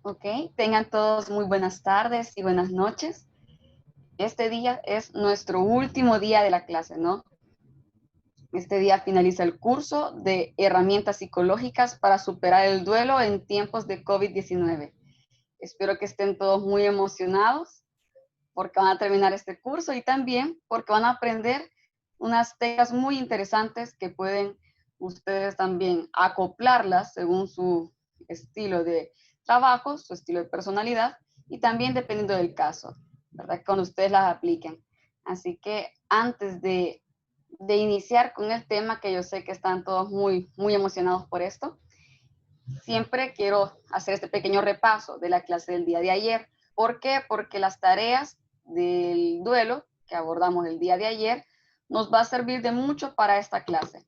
Ok, tengan todos muy buenas tardes y buenas noches. Este día es nuestro último día de la clase, ¿no? Este día finaliza el curso de herramientas psicológicas para superar el duelo en tiempos de COVID-19. Espero que estén todos muy emocionados porque van a terminar este curso y también porque van a aprender unas técnicas muy interesantes que pueden ustedes también acoplarlas según su estilo de trabajo, su estilo de personalidad y también dependiendo del caso, ¿verdad? Cuando ustedes las apliquen. Así que antes de iniciar con el tema, que yo sé que están todos muy emocionados por esto, siempre quiero hacer este pequeño repaso de la clase del día de ayer. ¿Por qué? Porque las tareas del duelo que abordamos el día de ayer nos va a servir de mucho para esta clase.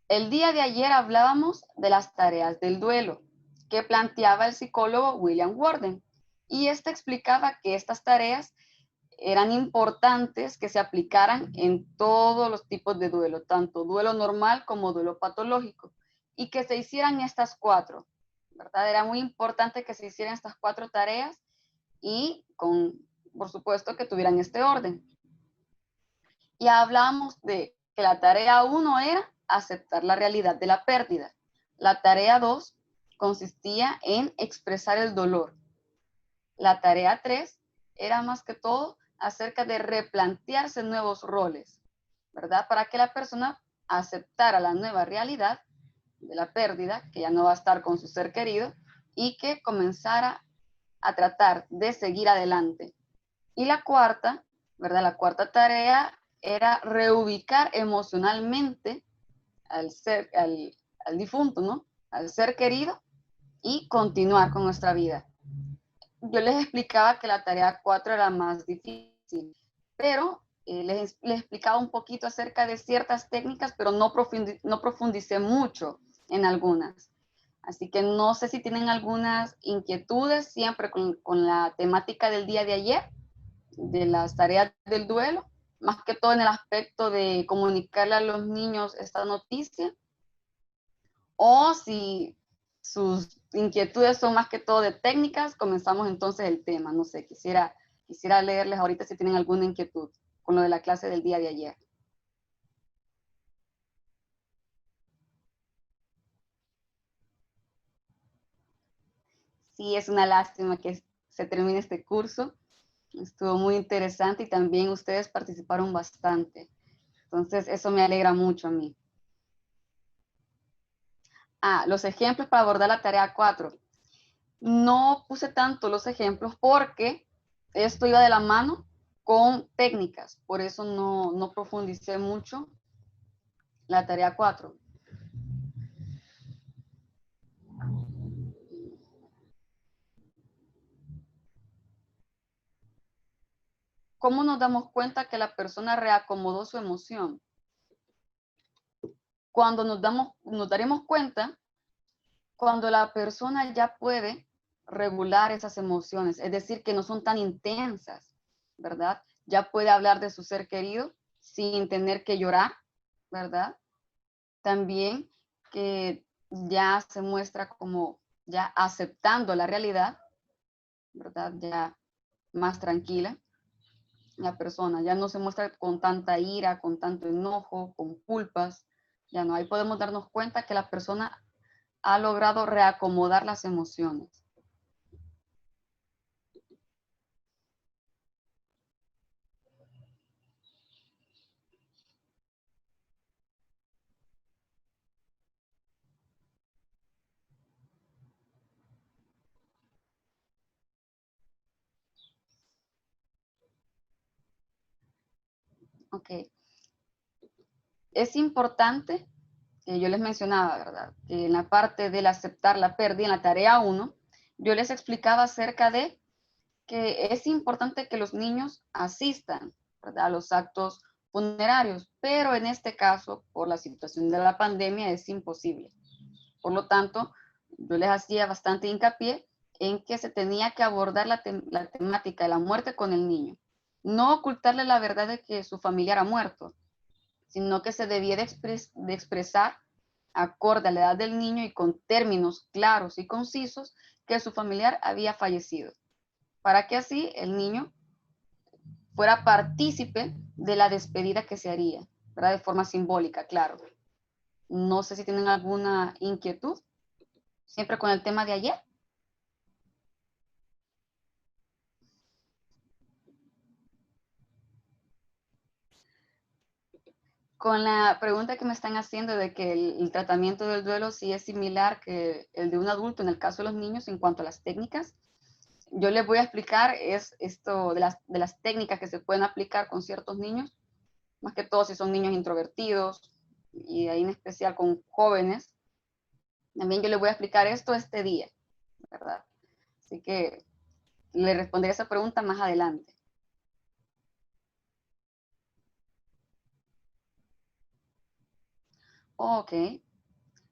El día de ayer hablábamos de las tareas del duelo que planteaba el psicólogo William Worden, y este explicaba que estas tareas eran importantes que se aplicaran en todos los tipos de duelo, tanto duelo normal como duelo patológico, y que se hicieran estas cuatro, ¿verdad? Era muy importante que se hicieran estas cuatro tareas y por supuesto, que tuvieran este orden. Y hablábamos de que la tarea 1 era aceptar la realidad de la pérdida. La tarea 2 consistía en expresar el dolor. La tarea 3 era más que todo acerca de replantearse nuevos roles, ¿verdad? Para que la persona aceptara la nueva realidad de la pérdida, que ya no va a estar con su ser querido, y que comenzara a tratar de seguir adelante. Y la cuarta, ¿verdad? La cuarta tarea era reubicar emocionalmente al difunto, ¿no? Al ser querido, y continuar con nuestra vida. Yo les explicaba que la tarea 4 era más difícil, pero les explicaba un poquito acerca de ciertas técnicas, pero no profundicé mucho en algunas. Así que no sé si tienen algunas inquietudes siempre con la temática del día de ayer, de las tareas del duelo, más que todo en el aspecto de comunicarle a los niños esta noticia, o si sus inquietudes son más que todo de técnicas, comenzamos entonces el tema. No sé, quisiera leerles ahorita si tienen alguna inquietud con lo de la clase del día de ayer. Sí, es una lástima que se termine este curso. Estuvo muy interesante y también ustedes participaron bastante. Entonces, eso me alegra mucho a mí. Los ejemplos para abordar la tarea 4. No puse tanto los ejemplos porque esto iba de la mano con técnicas, por eso no profundicé mucho la tarea 4. ¿Cómo nos damos cuenta que la persona reacomodó su emoción? Cuando nos daremos cuenta cuando la persona ya puede regular esas emociones, es decir, que no son tan intensas, ¿verdad? Ya puede hablar de su ser querido sin tener que llorar, ¿verdad? También que ya se muestra como ya aceptando la realidad, ¿verdad? Ya más tranquila la persona, ya no se muestra con tanta ira, con tanto enojo, con culpas, ya no. Ahí podemos darnos cuenta que la persona ha logrado reacomodar las emociones. Ok. Es importante, que yo les mencionaba, ¿verdad? Que en la parte del aceptar la pérdida, en la tarea 1, yo les explicaba acerca de que es importante que los niños asistan, ¿verdad?, a los actos funerarios, pero en este caso, por la situación de la pandemia, es imposible. Por lo tanto, yo les hacía bastante hincapié en que se tenía que abordar la temática de la muerte con el niño. No ocultarle la verdad de que su familiar ha muerto, sino que se debía de expresar acorde a la edad del niño y con términos claros y concisos, que su familiar había fallecido, para que así el niño fuera partícipe de la despedida que se haría, ¿verdad? De forma simbólica, claro. No sé si tienen alguna inquietud, siempre con el tema de ayer. Con la pregunta que me están haciendo de que el tratamiento del duelo sí es similar que el de un adulto en el caso de los niños en cuanto a las técnicas, yo les voy a explicar es esto de las técnicas que se pueden aplicar con ciertos niños, más que todo si son niños introvertidos y ahí en especial con jóvenes. También yo les voy a explicar esto este día, ¿verdad? Así que le responderé esa pregunta más adelante. Ok.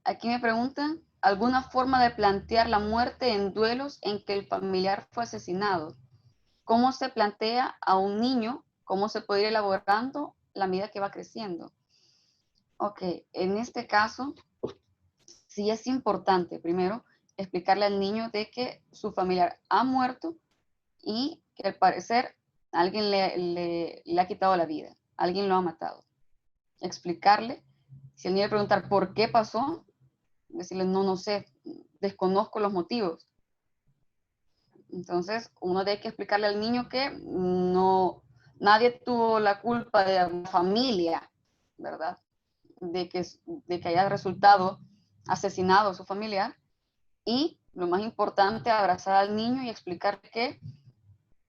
Aquí me preguntan, ¿alguna forma de plantear la muerte en duelos en que el familiar fue asesinado? ¿Cómo se plantea a un niño? ¿Cómo se puede ir elaborando la medida que va creciendo? Ok, en este caso, sí es importante, primero, explicarle al niño de que su familiar ha muerto y que al parecer alguien le ha quitado la vida, alguien lo ha matado. Explicarle, si el niño le preguntar por qué pasó, decirle, no, no sé, desconozco los motivos. Entonces, uno tiene que explicarle al niño que no, nadie tuvo la culpa de la familia, ¿verdad? De que haya resultado asesinado a su familiar. Y lo más importante, abrazar al niño y explicar que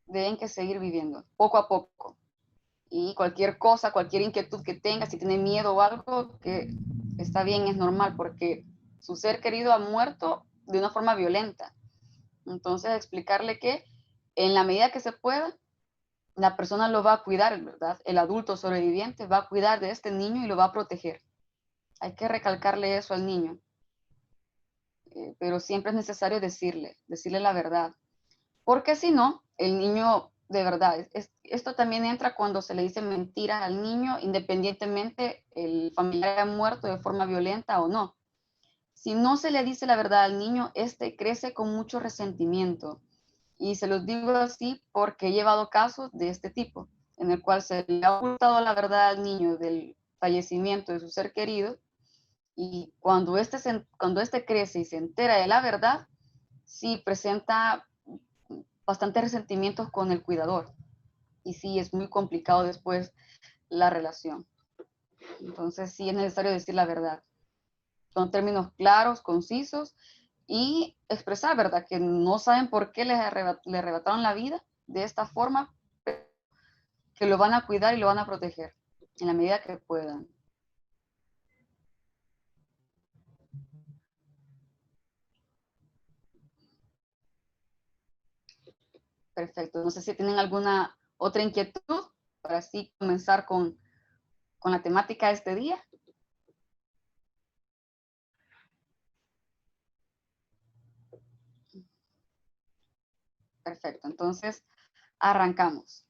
deben que seguir viviendo, poco a poco. Y cualquier cosa, cualquier inquietud que tenga, si tiene miedo o algo, que está bien, es normal, porque su ser querido ha muerto de una forma violenta. Entonces, explicarle que en la medida que se pueda, la persona lo va a cuidar, ¿verdad? El adulto sobreviviente va a cuidar de este niño y lo va a proteger. Hay que recalcarle eso al niño, pero siempre es necesario decirle la verdad, porque si no, el niño de verdad, esto también entra cuando se le dice mentiras al niño, independientemente el familiar haya muerto de forma violenta o no. Si no se le dice la verdad al niño, este crece con mucho resentimiento. Y se los digo así porque he llevado casos de este tipo, en el cual se le ha ocultado la verdad al niño del fallecimiento de su ser querido, y cuando este crece y se entera de la verdad, sí presenta bastantes resentimientos con el cuidador. Y sí, es muy complicado después la relación. Entonces sí es necesario decir la verdad. Son términos claros, concisos, y expresar, ¿verdad? Que no saben por qué le arrebataron la vida de esta forma, que lo van a cuidar y lo van a proteger en la medida que puedan. Perfecto. No sé si tienen alguna otra inquietud para así comenzar con la temática de este día. Perfecto. Entonces, arrancamos.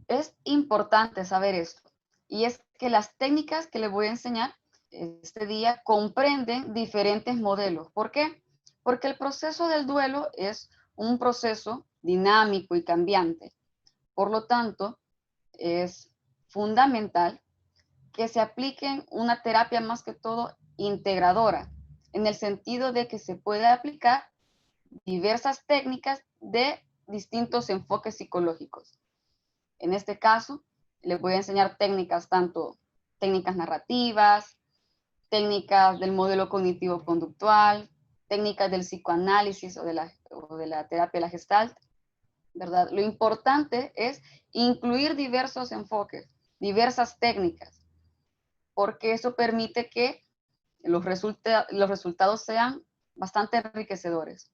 Es importante saber esto, y es que las técnicas que les voy a enseñar este día comprenden diferentes modelos. ¿Por qué? Porque el proceso del duelo es un proceso dinámico y cambiante. Por lo tanto, es fundamental que se apliquen una terapia más que todo integradora, en el sentido de que se puede aplicar diversas técnicas de distintos enfoques psicológicos. En este caso, les voy a enseñar técnicas, tanto técnicas narrativas, técnicas del modelo cognitivo-conductual, técnicas del psicoanálisis o de la terapia de la Gestalt, ¿verdad? Lo importante es incluir diversos enfoques, diversas técnicas, porque eso permite que los resultados sean bastante enriquecedores,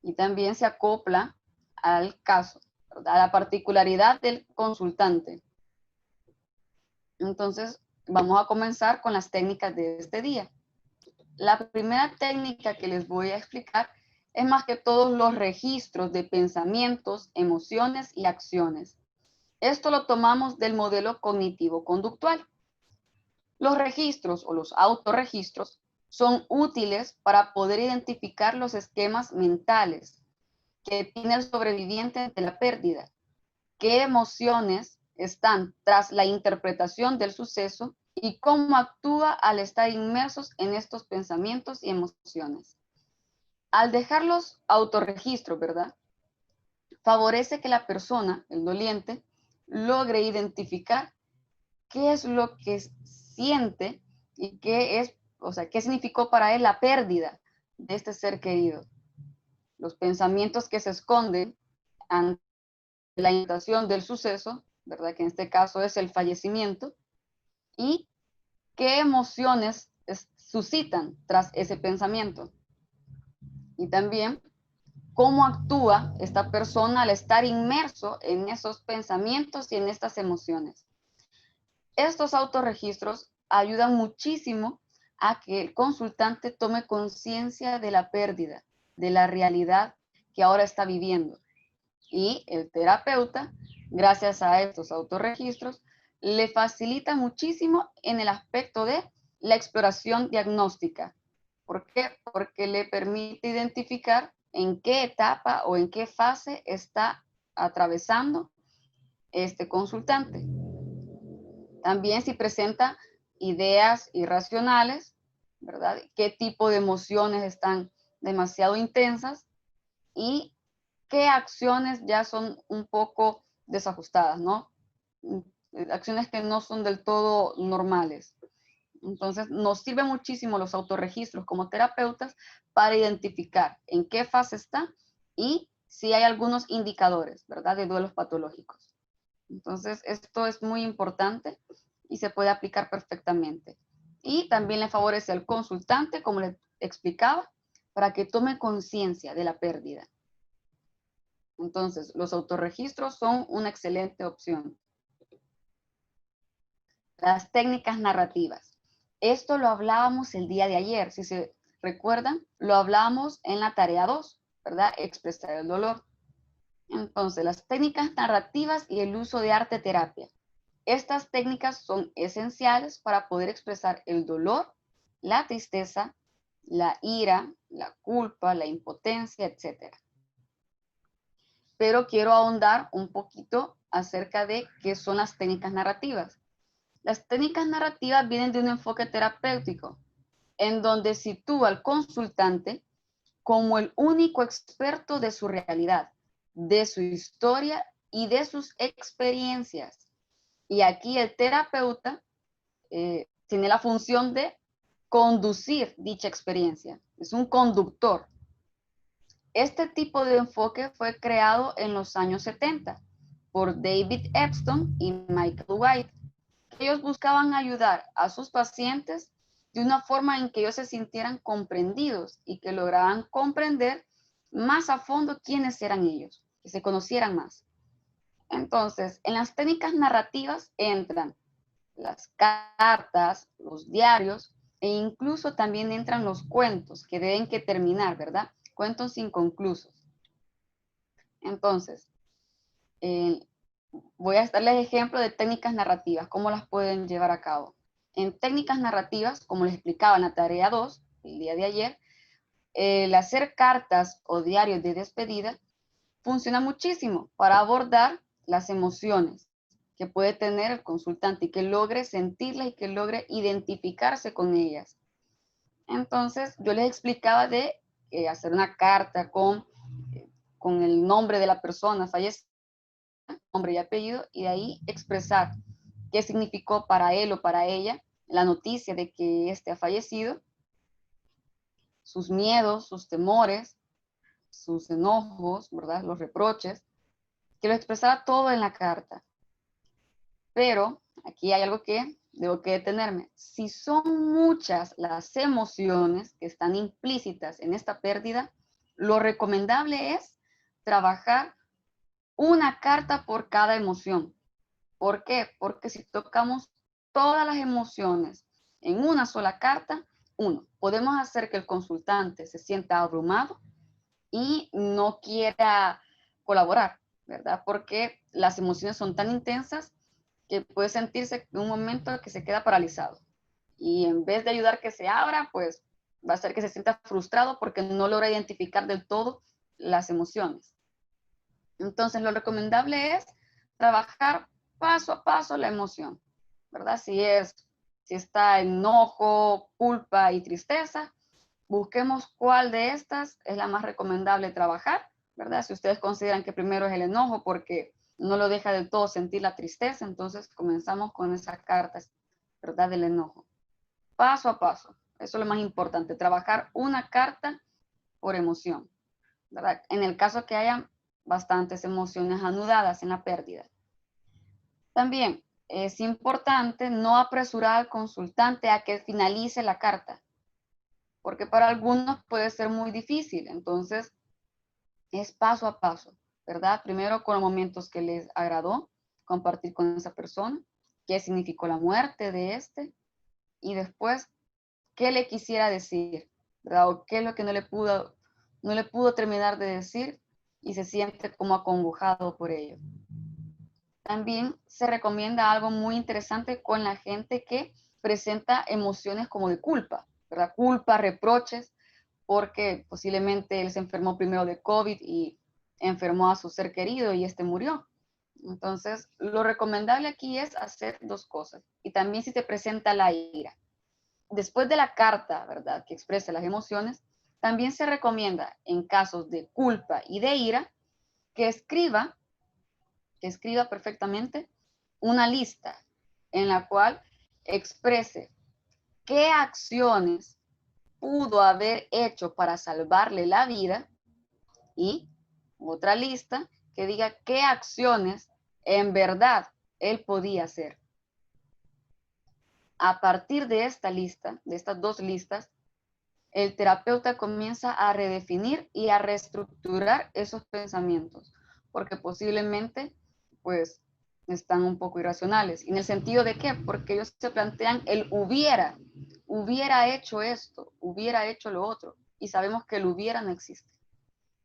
y también se acopla al caso, ¿verdad? A la particularidad del consultante. Entonces, vamos a comenzar con las técnicas de este día. La primera técnica que les voy a explicar es más que todos los registros de pensamientos, emociones y acciones. Esto lo tomamos del modelo cognitivo-conductual. Los registros o los autorregistros son útiles para poder identificar los esquemas mentales que tiene el sobreviviente ante la pérdida, qué emociones están tras la interpretación del suceso y cómo actúa al estar inmersos en estos pensamientos y emociones. Al dejar los autorregistros, ¿verdad? Favorece que la persona, el doliente, logre identificar qué es lo que siente y qué es, o sea, qué significó para él la pérdida de este ser querido. Los pensamientos que se esconden ante la intención del suceso, ¿verdad? Que en este caso es el fallecimiento, y qué emociones suscitan tras ese pensamiento. Y también cómo actúa esta persona al estar inmerso en esos pensamientos y en estas emociones. Estos autorregistros ayudan muchísimo a que el consultante tome conciencia de la pérdida, de la realidad que ahora está viviendo. Y el terapeuta, gracias a estos autorregistros, le facilita muchísimo en el aspecto de la exploración diagnóstica. ¿Por qué? Porque le permite identificar en qué etapa o en qué fase está atravesando este consultante. También si presenta ideas irracionales, ¿verdad? ¿Qué tipo de emociones están demasiado intensas y qué acciones ya son un poco desajustadas, ¿no? Acciones que no son del todo normales. Entonces, nos sirve muchísimo los autorregistros como terapeutas para identificar en qué fase está y si hay algunos indicadores, ¿verdad? De duelos patológicos. Entonces, esto es muy importante y se puede aplicar perfectamente. Y también le favorece al consultante, como le explicaba, para que tome conciencia de la pérdida. Entonces, los autorregistros son una excelente opción. Las técnicas narrativas. Esto lo hablábamos el día de ayer. Si se recuerdan, lo hablábamos en la tarea 2, ¿verdad? Expresar el dolor. Entonces, las técnicas narrativas y el uso de arte terapia. Estas técnicas son esenciales para poder expresar el dolor, la tristeza, la ira, la culpa, la impotencia, etc. Pero quiero ahondar un poquito acerca de qué son las técnicas narrativas. Las técnicas narrativas vienen de un enfoque terapéutico, en donde sitúa al consultante como el único experto de su realidad, de su historia y de sus experiencias. Y aquí el terapeuta tiene la función de conducir dicha experiencia. Es un conductor. Este tipo de enfoque fue creado en los años 70 por David Epstein y Michael White. Ellos buscaban ayudar a sus pacientes de una forma en que ellos se sintieran comprendidos y que lograran comprender más a fondo quiénes eran ellos, que se conocieran más. Entonces, en las técnicas narrativas entran las cartas, los diarios e incluso también entran los cuentos que deben que terminar, ¿verdad? Cuentos inconclusos. Entonces, voy a darles ejemplo de técnicas narrativas, cómo las pueden llevar a cabo. En técnicas narrativas, como les explicaba en la tarea 2, el día de ayer, el hacer cartas o diarios de despedida funciona muchísimo para abordar las emociones que puede tener el consultante y que logre sentirlas y que logre identificarse con ellas. Entonces, yo les explicaba de hacer una carta con el nombre de la persona fallecida, nombre y apellido, y de ahí expresar qué significó para él o para ella la noticia de que éste ha fallecido, sus miedos, sus temores, sus enojos, ¿verdad? Los reproches, que lo expresara todo en la carta. Pero aquí hay algo que debo que detenerme. Si son muchas las emociones que están implícitas en esta pérdida, lo recomendable es trabajar una carta por cada emoción. ¿Por qué? Porque si tocamos todas las emociones en una sola carta, podemos hacer que el consultante se sienta abrumado y no quiera colaborar, ¿verdad? Porque las emociones son tan intensas que puede sentirse en un momento que se queda paralizado. Y en vez de ayudar que se abra, pues va a hacer que se sienta frustrado porque no logra identificar del todo las emociones. Entonces, lo recomendable es trabajar paso a paso la emoción, ¿verdad? Si está enojo, culpa y tristeza, busquemos cuál de estas es la más recomendable trabajar, ¿verdad? Si ustedes consideran que primero es el enojo porque no lo deja del todo sentir la tristeza, entonces comenzamos con esa carta, ¿verdad? Del enojo. Paso a paso. Eso es lo más importante, trabajar una carta por emoción, ¿verdad? En el caso que hayan bastantes emociones anudadas en la pérdida. También es importante no apresurar al consultante a que finalice la carta, porque para algunos puede ser muy difícil. Entonces, es paso a paso, ¿verdad? Primero con los momentos que les agradó, compartir con esa persona, qué significó la muerte de este, y después, qué le quisiera decir, ¿verdad? O qué es lo que no le pudo terminar de decir y se siente como acongojado por ello. También se recomienda algo muy interesante con la gente que presenta emociones como de culpa, ¿verdad? Culpa, reproches, porque posiblemente él se enfermó primero de COVID y enfermó a su ser querido y este murió. Entonces, lo recomendable aquí es hacer dos cosas. Y también si te presenta la ira. Después de la carta, ¿verdad?, que expresa las emociones, también se recomienda en casos de culpa y de ira que escriba perfectamente una lista en la cual exprese qué acciones pudo haber hecho para salvarle la vida y otra lista que diga qué acciones en verdad él podía hacer. A partir de esta lista, de estas dos listas, el terapeuta comienza a redefinir y a reestructurar esos pensamientos, porque posiblemente, pues, están un poco irracionales. ¿En el sentido de qué? Porque ellos se plantean el hubiera hecho esto, hubiera hecho lo otro, y sabemos que el hubiera no existe.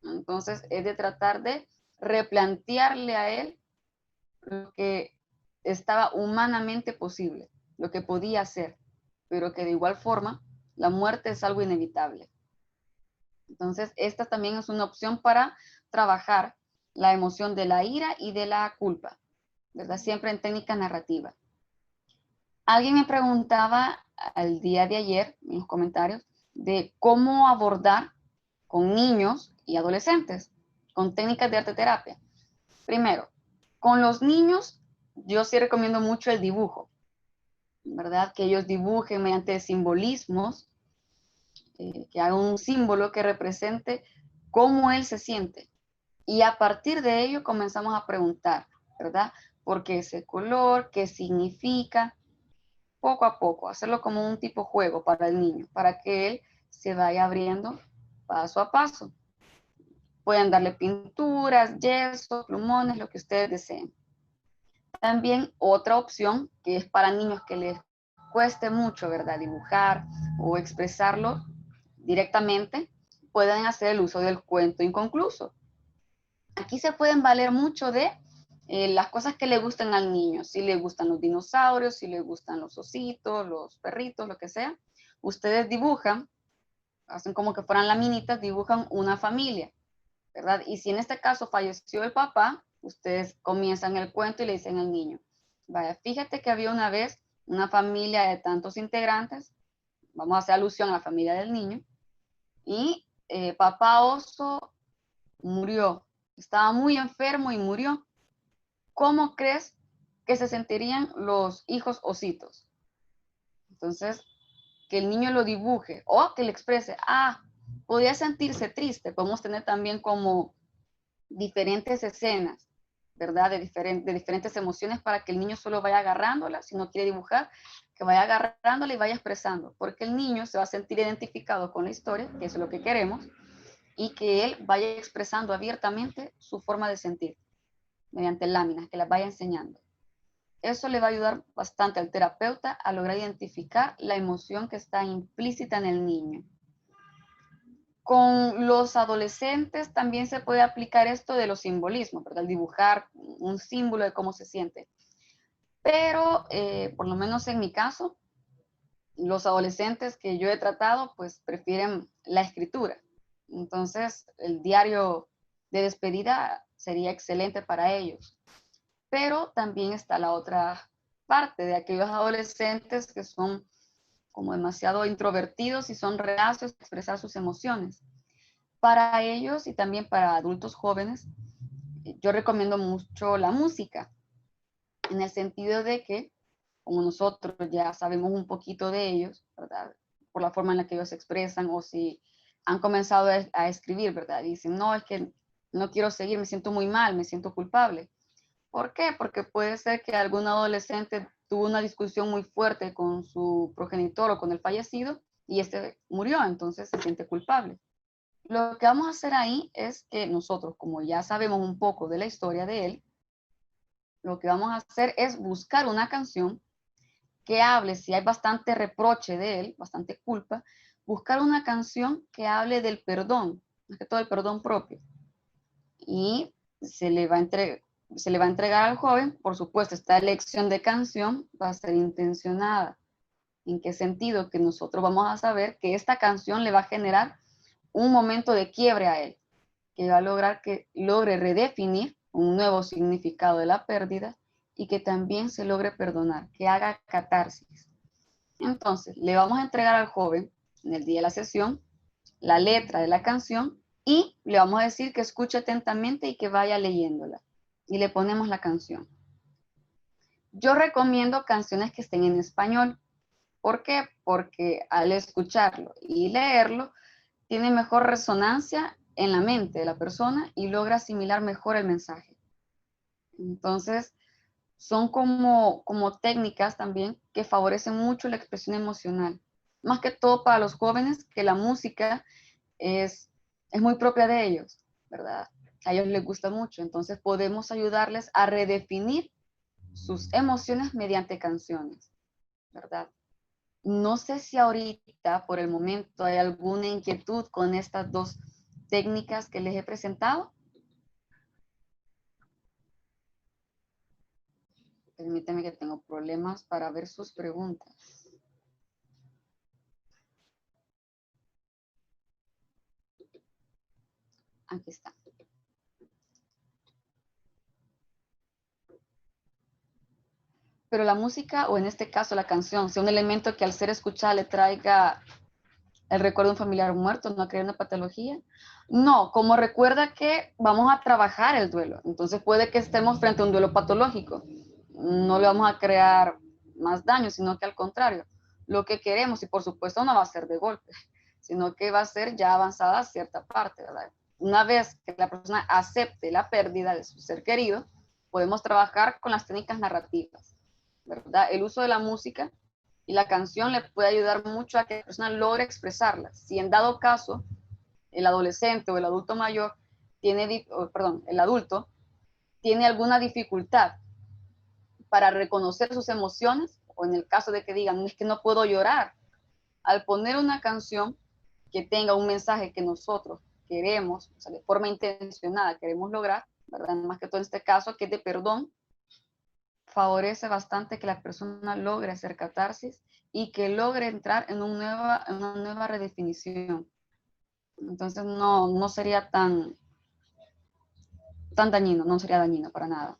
Entonces, es de tratar de replantearle a él lo que estaba humanamente posible, lo que podía hacer, pero que de igual forma la muerte es algo inevitable. Entonces, esta también es una opción para trabajar la emoción de la ira y de la culpa, ¿verdad? Siempre en técnica narrativa. Alguien me preguntaba al día de ayer en los comentarios de cómo abordar con niños y adolescentes con técnicas de arte terapia. Primero, con los niños yo sí recomiendo mucho el dibujo, ¿verdad? Que ellos dibujen mediante simbolismos, que hagan un símbolo que represente cómo él se siente. Y a partir de ello comenzamos a preguntar, ¿verdad? ¿Por qué ese color? ¿Qué significa? Poco a poco, hacerlo como un tipo juego para el niño, para que él se vaya abriendo paso a paso. Pueden darle pinturas, yeso, plumones, lo que ustedes deseen. También otra opción que es para niños que les cueste mucho, ¿verdad? Dibujar o expresarlo directamente, pueden hacer el uso del cuento inconcluso. Aquí se pueden valer mucho de las cosas que le gustan al niño, si le gustan los dinosaurios, si le gustan los ositos, los perritos, lo que sea. Ustedes dibujan, hacen como que fueran laminitas, dibujan una familia, ¿verdad? Y si en este caso falleció el papá, ustedes comienzan el cuento y le dicen al niño, vaya, fíjate que había una vez una familia de tantos integrantes, vamos a hacer alusión a la familia del niño, y papá oso murió, estaba muy enfermo y murió. ¿Cómo crees que se sentirían los hijos ositos? Entonces, que el niño lo dibuje o que le exprese, podría sentirse triste. Podemos tener también como diferentes escenas, ¿verdad? De diferentes emociones para que el niño solo vaya agarrándola, si no quiere dibujar, que vaya agarrándola y vaya expresando, porque el niño se va a sentir identificado con la historia, que es lo que queremos, y que él vaya expresando abiertamente su forma de sentir, mediante láminas, que las vaya enseñando. Eso le va a ayudar bastante al terapeuta a lograr identificar la emoción que está implícita en el niño. Con los adolescentes también se puede aplicar esto de los simbolismos, ¿verdad? El dibujar un símbolo de cómo se siente. Pero, por lo menos en mi caso, los adolescentes que yo he tratado, pues prefieren la escritura. Entonces, el diario de despedida sería excelente para ellos. Pero también está la otra parte de aquellos adolescentes que son como demasiado introvertidos y son reacios a expresar sus emociones. Para ellos y también para adultos jóvenes, yo recomiendo mucho la música, en el sentido de que, como nosotros ya sabemos un poquito de ellos, ¿verdad? Por la forma en la que ellos se expresan o si han comenzado a escribir, ¿verdad? Dicen, no, es que no quiero seguir, me siento muy mal, me siento culpable. ¿Por qué? Porque puede ser que algún adolescente tuvo una discusión muy fuerte con su progenitor o con el fallecido y este murió, entonces se siente culpable. Lo que vamos a hacer ahí es que nosotros, como ya sabemos un poco de la historia de él, lo que vamos a hacer es buscar una canción que hable, si hay bastante reproche de él, bastante culpa, buscar una canción que hable del perdón, más que todo el perdón propio. Y se le va a entregar al joven, por supuesto, esta elección de canción va a ser intencionada. ¿En qué sentido? Que nosotros vamos a saber que esta canción le va a generar un momento de quiebre a él, que va a lograr que logre redefinir un nuevo significado de la pérdida y que también se logre perdonar, que haga catarsis. Entonces, le vamos a entregar al joven en el día de la sesión la letra de la canción y le vamos a decir que escuche atentamente y que vaya leyéndola. Y le ponemos la canción. Yo recomiendo canciones que estén en español. ¿Por qué? Porque al escucharlo y leerlo, tiene mejor resonancia en la mente de la persona y logra asimilar mejor el mensaje. Entonces, son como técnicas también que favorecen mucho la expresión emocional. Más que todo para los jóvenes, que la música es muy propia de ellos, ¿verdad? A ellos les gusta mucho, entonces podemos ayudarles a redefinir sus emociones mediante canciones, ¿verdad? No sé si ahorita, por el momento, hay alguna inquietud con estas dos técnicas que les he presentado. Permíteme que tengo problemas para ver sus preguntas. Aquí está. Pero la música, o en este caso la canción, sea un elemento que al ser escuchada le traiga el recuerdo de un familiar muerto, no crear una patología. No, como recuerda que vamos a trabajar el duelo, entonces puede que estemos frente a un duelo patológico. No le vamos a crear más daño, sino que al contrario, lo que queremos, y por supuesto no va a ser de golpe, sino que va a ser ya avanzada cierta parte, ¿verdad? Una vez que la persona acepte la pérdida de su ser querido, podemos trabajar con las técnicas narrativas, ¿verdad? El uso de la música y la canción le puede ayudar mucho a que la persona logre expresarla. Si en dado caso el adolescente o el adulto mayor tiene, perdón, el adulto tiene alguna dificultad para reconocer sus emociones, o en el caso de que digan, es que no puedo llorar, al poner una canción que tenga un mensaje que nosotros queremos, o sea, de forma intencionada queremos lograr, ¿verdad? Más que todo en este caso, que es de perdón, favorece bastante que la persona logre hacer catarsis y que logre entrar en una nueva redefinición. Entonces no sería tan dañino, no sería dañino para nada.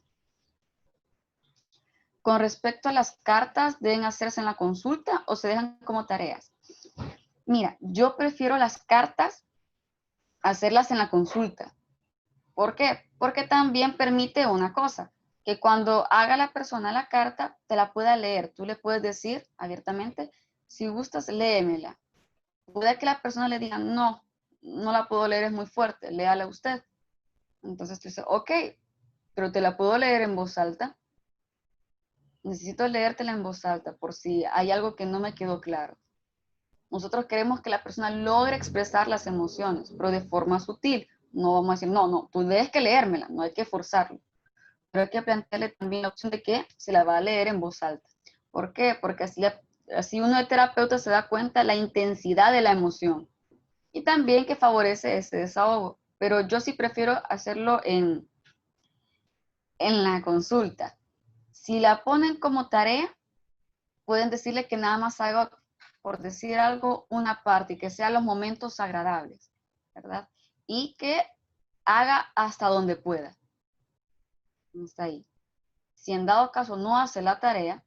Con respecto a las cartas, ¿deben hacerse en la consulta o se dejan como tareas? Mira, yo prefiero las cartas hacerlas en la consulta. ¿Por qué? Porque también permite una cosa, que cuando haga la persona la carta, te la pueda leer. Tú le puedes decir abiertamente, si gustas, léemela. Puede que la persona le diga, no, no la puedo leer, es muy fuerte, léala usted. Entonces tú dices, ok, pero te la puedo leer en voz alta. Necesito leértela en voz alta por si hay algo que no me quedó claro. Nosotros queremos que la persona logre expresar las emociones, pero de forma sutil. No vamos a decir, no, tú debes que leérmela, no hay que forzarlo. Pero hay que plantearle también la opción de que se la va a leer en voz alta. ¿Por qué? Porque así uno de terapeuta se da cuenta de la intensidad de la emoción y también que favorece ese desahogo. Pero yo sí prefiero hacerlo en la consulta. Si la ponen como tarea, pueden decirle que nada más haga por decir algo, una parte y que sean los momentos agradables, ¿verdad? Y que haga hasta donde pueda. Está ahí. Si en dado caso no hace la tarea,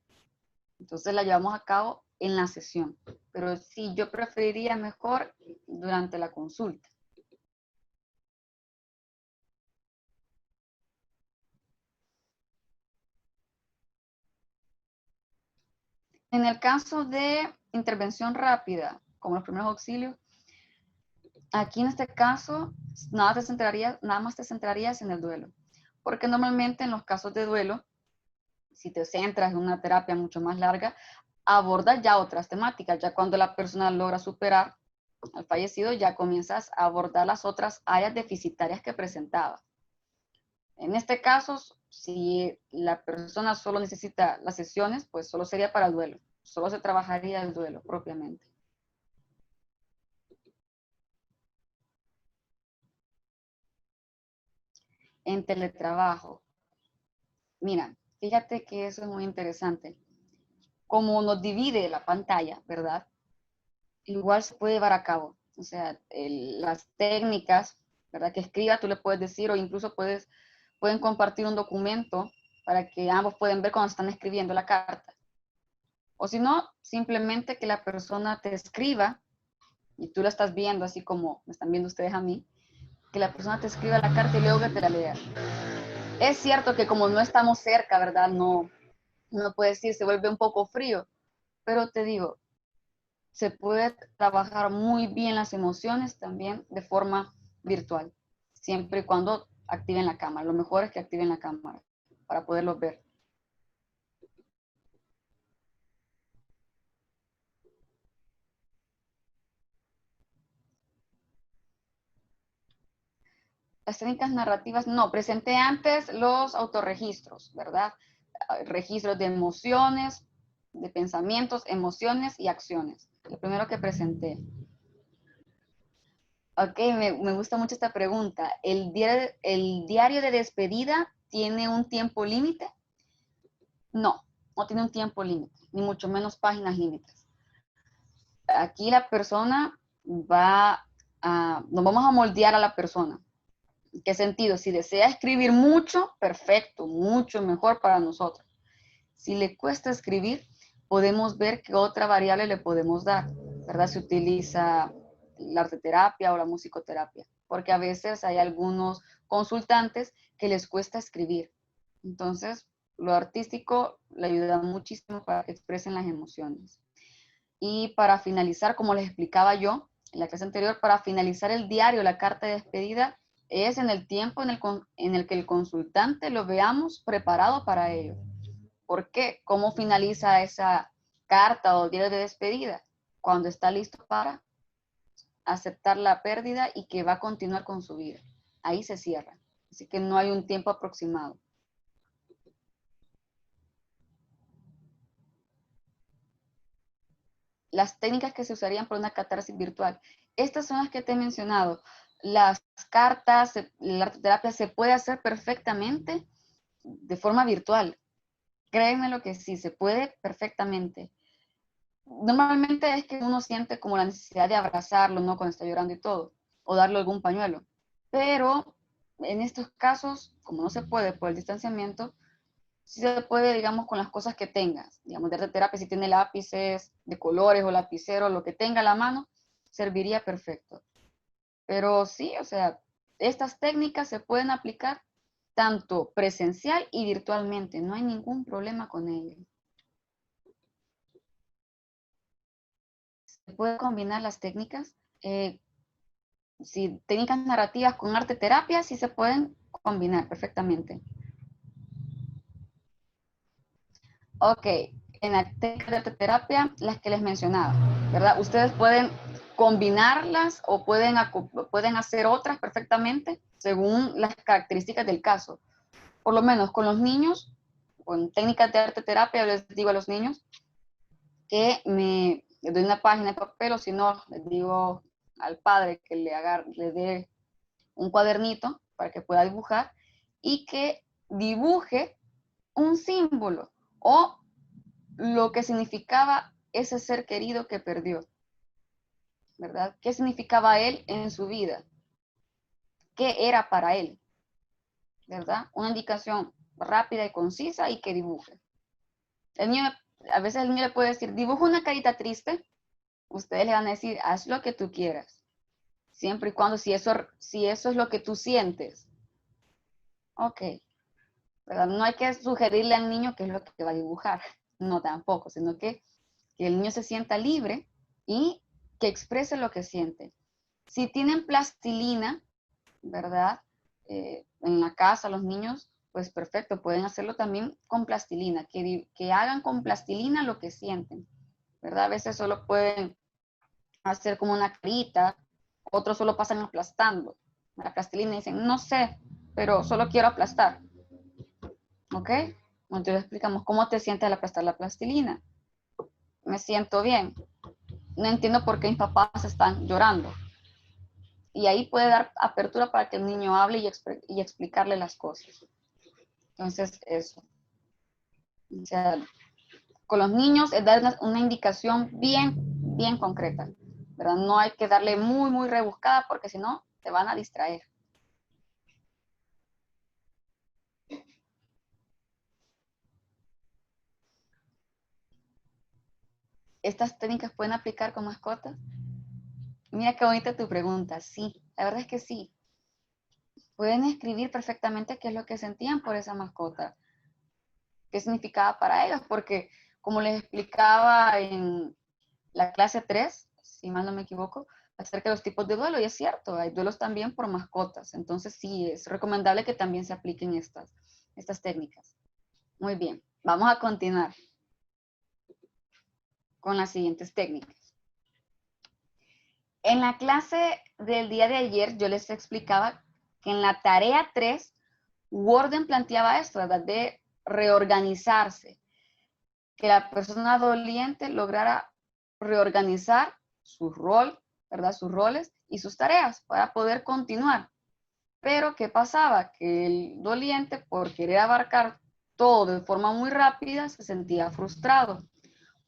entonces la llevamos a cabo en la sesión. Pero sí, yo preferiría mejor durante la consulta. En el caso de intervención rápida, como los primeros auxilios, aquí en este caso nada más te centrarías en el duelo. Porque normalmente en los casos de duelo, si te centras en una terapia mucho más larga, abordas ya otras temáticas. Ya cuando la persona logra superar al fallecido, ya comienzas a abordar las otras áreas deficitarias que presentaba. En este caso, si la persona solo necesita las sesiones, pues solo sería para el duelo. Solo se trabajaría el duelo propiamente. En teletrabajo. Mira, fíjate que eso es muy interesante. Como nos divide la pantalla, ¿verdad? Igual se puede llevar a cabo. O sea, las técnicas, ¿verdad? Que escriba, tú le puedes decir, o incluso pueden compartir un documento para que ambos pueden ver cuando están escribiendo la carta. O si no, simplemente que la persona te escriba y tú la estás viendo, así como me están viendo ustedes a mí, que la persona te escriba la carta y luego que te la lea. Es cierto que como no estamos cerca, ¿verdad? No puede decir, se vuelve un poco frío, pero te digo, se puede trabajar muy bien las emociones también de forma virtual, siempre y cuando activen la cámara. Lo mejor es que activen la cámara para poderlos ver. Las técnicas narrativas, no, presenté antes los autorregistros, ¿verdad? Registros de emociones, de pensamientos, emociones y acciones. Lo primero que presenté. Ok, me gusta mucho esta pregunta. ¿El diario de despedida tiene un tiempo límite? No, no tiene un tiempo límite, ni mucho menos páginas límites. Aquí la persona nos vamos a moldear a la persona. ¿En qué sentido? Si desea escribir mucho, perfecto, mucho mejor para nosotros. Si le cuesta escribir, podemos ver qué otra variable le podemos dar, ¿verdad? Se utiliza la arteterapia o la musicoterapia, porque a veces hay algunos consultantes que les cuesta escribir. Entonces, lo artístico le ayuda muchísimo para que expresen las emociones. Y para finalizar, como les explicaba yo en la clase anterior, para finalizar el diario, la carta de despedida, es en el tiempo en el que el consultante lo veamos preparado para ello. ¿Por qué? ¿Cómo finaliza esa carta o diario de despedida? Cuando está listo para aceptar la pérdida y que va a continuar con su vida. Ahí se cierra. Así que no hay un tiempo aproximado. Las técnicas que se usarían para una catarsis virtual. Estas son las que te he mencionado. Las cartas, la arteterapia se puede hacer perfectamente de forma virtual. Créeme lo que sí, se puede perfectamente. Normalmente es que uno siente como la necesidad de abrazarlo, ¿no? Cuando está llorando y todo, o darle algún pañuelo. Pero en estos casos, como no se puede por el distanciamiento, sí se puede, digamos, con las cosas que tengas. Digamos, de arte terapia, si tiene lápices de colores o lapicero, lo que tenga a la mano, serviría perfecto. Pero sí, o sea, estas técnicas se pueden aplicar tanto presencial y virtualmente. No hay ningún problema con ello. Se puede combinar las técnicas. Si técnicas narrativas con arte terapia, sí se pueden combinar perfectamente. Ok, en la técnica de arte terapia, las que les mencionaba, ¿verdad? Ustedes pueden combinarlas o pueden hacer otras perfectamente según las características del caso. Por lo menos con los niños, con técnicas de arte terapia, les digo a los niños que les doy una página de papel o si no, les digo al padre que le dé un cuadernito para que pueda dibujar y que dibuje un símbolo o lo que significaba ese ser querido que perdió, ¿verdad? ¿Qué significaba él en su vida? ¿Qué era para él? ¿Verdad? Una indicación rápida y concisa y que dibuje. El niño, a veces el niño le puede decir, dibuja una carita triste. Ustedes le van a decir, haz lo que tú quieras. Siempre y cuando, si eso es lo que tú sientes. Ok. ¿Verdad? No hay que sugerirle al niño qué es lo que va a dibujar. No tampoco, sino que el niño se sienta libre y que exprese lo que siente. Si tienen plastilina, ¿verdad? En la casa los niños, pues perfecto, pueden hacerlo también con plastilina, que hagan con plastilina lo que sienten, ¿verdad? A veces solo pueden hacer como una carita, otros solo pasan aplastando la plastilina y dicen, no sé, pero solo quiero aplastar, ¿ok? Entonces explicamos, ¿cómo te sientes al aplastar la plastilina? Me siento bien. No entiendo por qué mis papás están llorando. Y ahí puede dar apertura para que el niño hable y explicarle las cosas. Entonces, eso. O sea, con los niños es dar una indicación bien, bien concreta, ¿verdad? No hay que darle muy, muy rebuscada porque si no, te van a distraer. ¿Estas técnicas pueden aplicar con mascotas? Mira qué bonita tu pregunta. Sí, la verdad es que sí. Pueden escribir perfectamente qué es lo que sentían por esa mascota, qué significaba para ellos, porque como les explicaba en la clase 3, si mal no me equivoco, acerca de los tipos de duelo, y es cierto, hay duelos también por mascotas, entonces sí, es recomendable que también se apliquen estas técnicas. Muy bien, vamos a continuar con las siguientes técnicas. En la clase del día de ayer yo les explicaba que en la tarea 3, Worden planteaba esto, ¿verdad? De reorganizarse, que la persona doliente lograra reorganizar su rol, ¿verdad? Sus roles y sus tareas para poder continuar. Pero, ¿qué pasaba? Que el doliente, por querer abarcar todo de forma muy rápida, se sentía frustrado.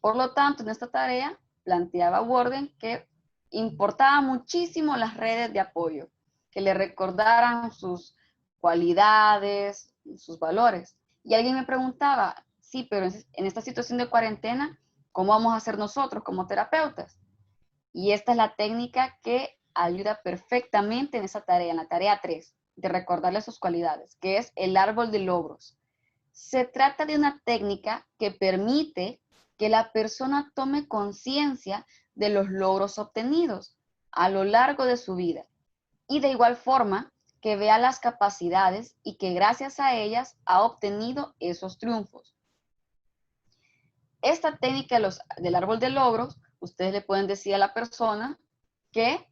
Por lo tanto, en esta tarea planteaba Worden que importaba muchísimo las redes de apoyo, que le recordaran sus cualidades, sus valores. Y alguien me preguntaba, sí, pero en esta situación de cuarentena, ¿cómo vamos a hacer nosotros como terapeutas? Y esta es la técnica que ayuda perfectamente en esa tarea, en la tarea 3, de recordarle sus cualidades, que es el árbol de logros. Se trata de una técnica que permite que la persona tome conciencia de los logros obtenidos a lo largo de su vida y de igual forma que vea las capacidades y que gracias a ellas ha obtenido esos triunfos. Esta técnica del árbol de logros, ustedes le pueden decir a la persona que,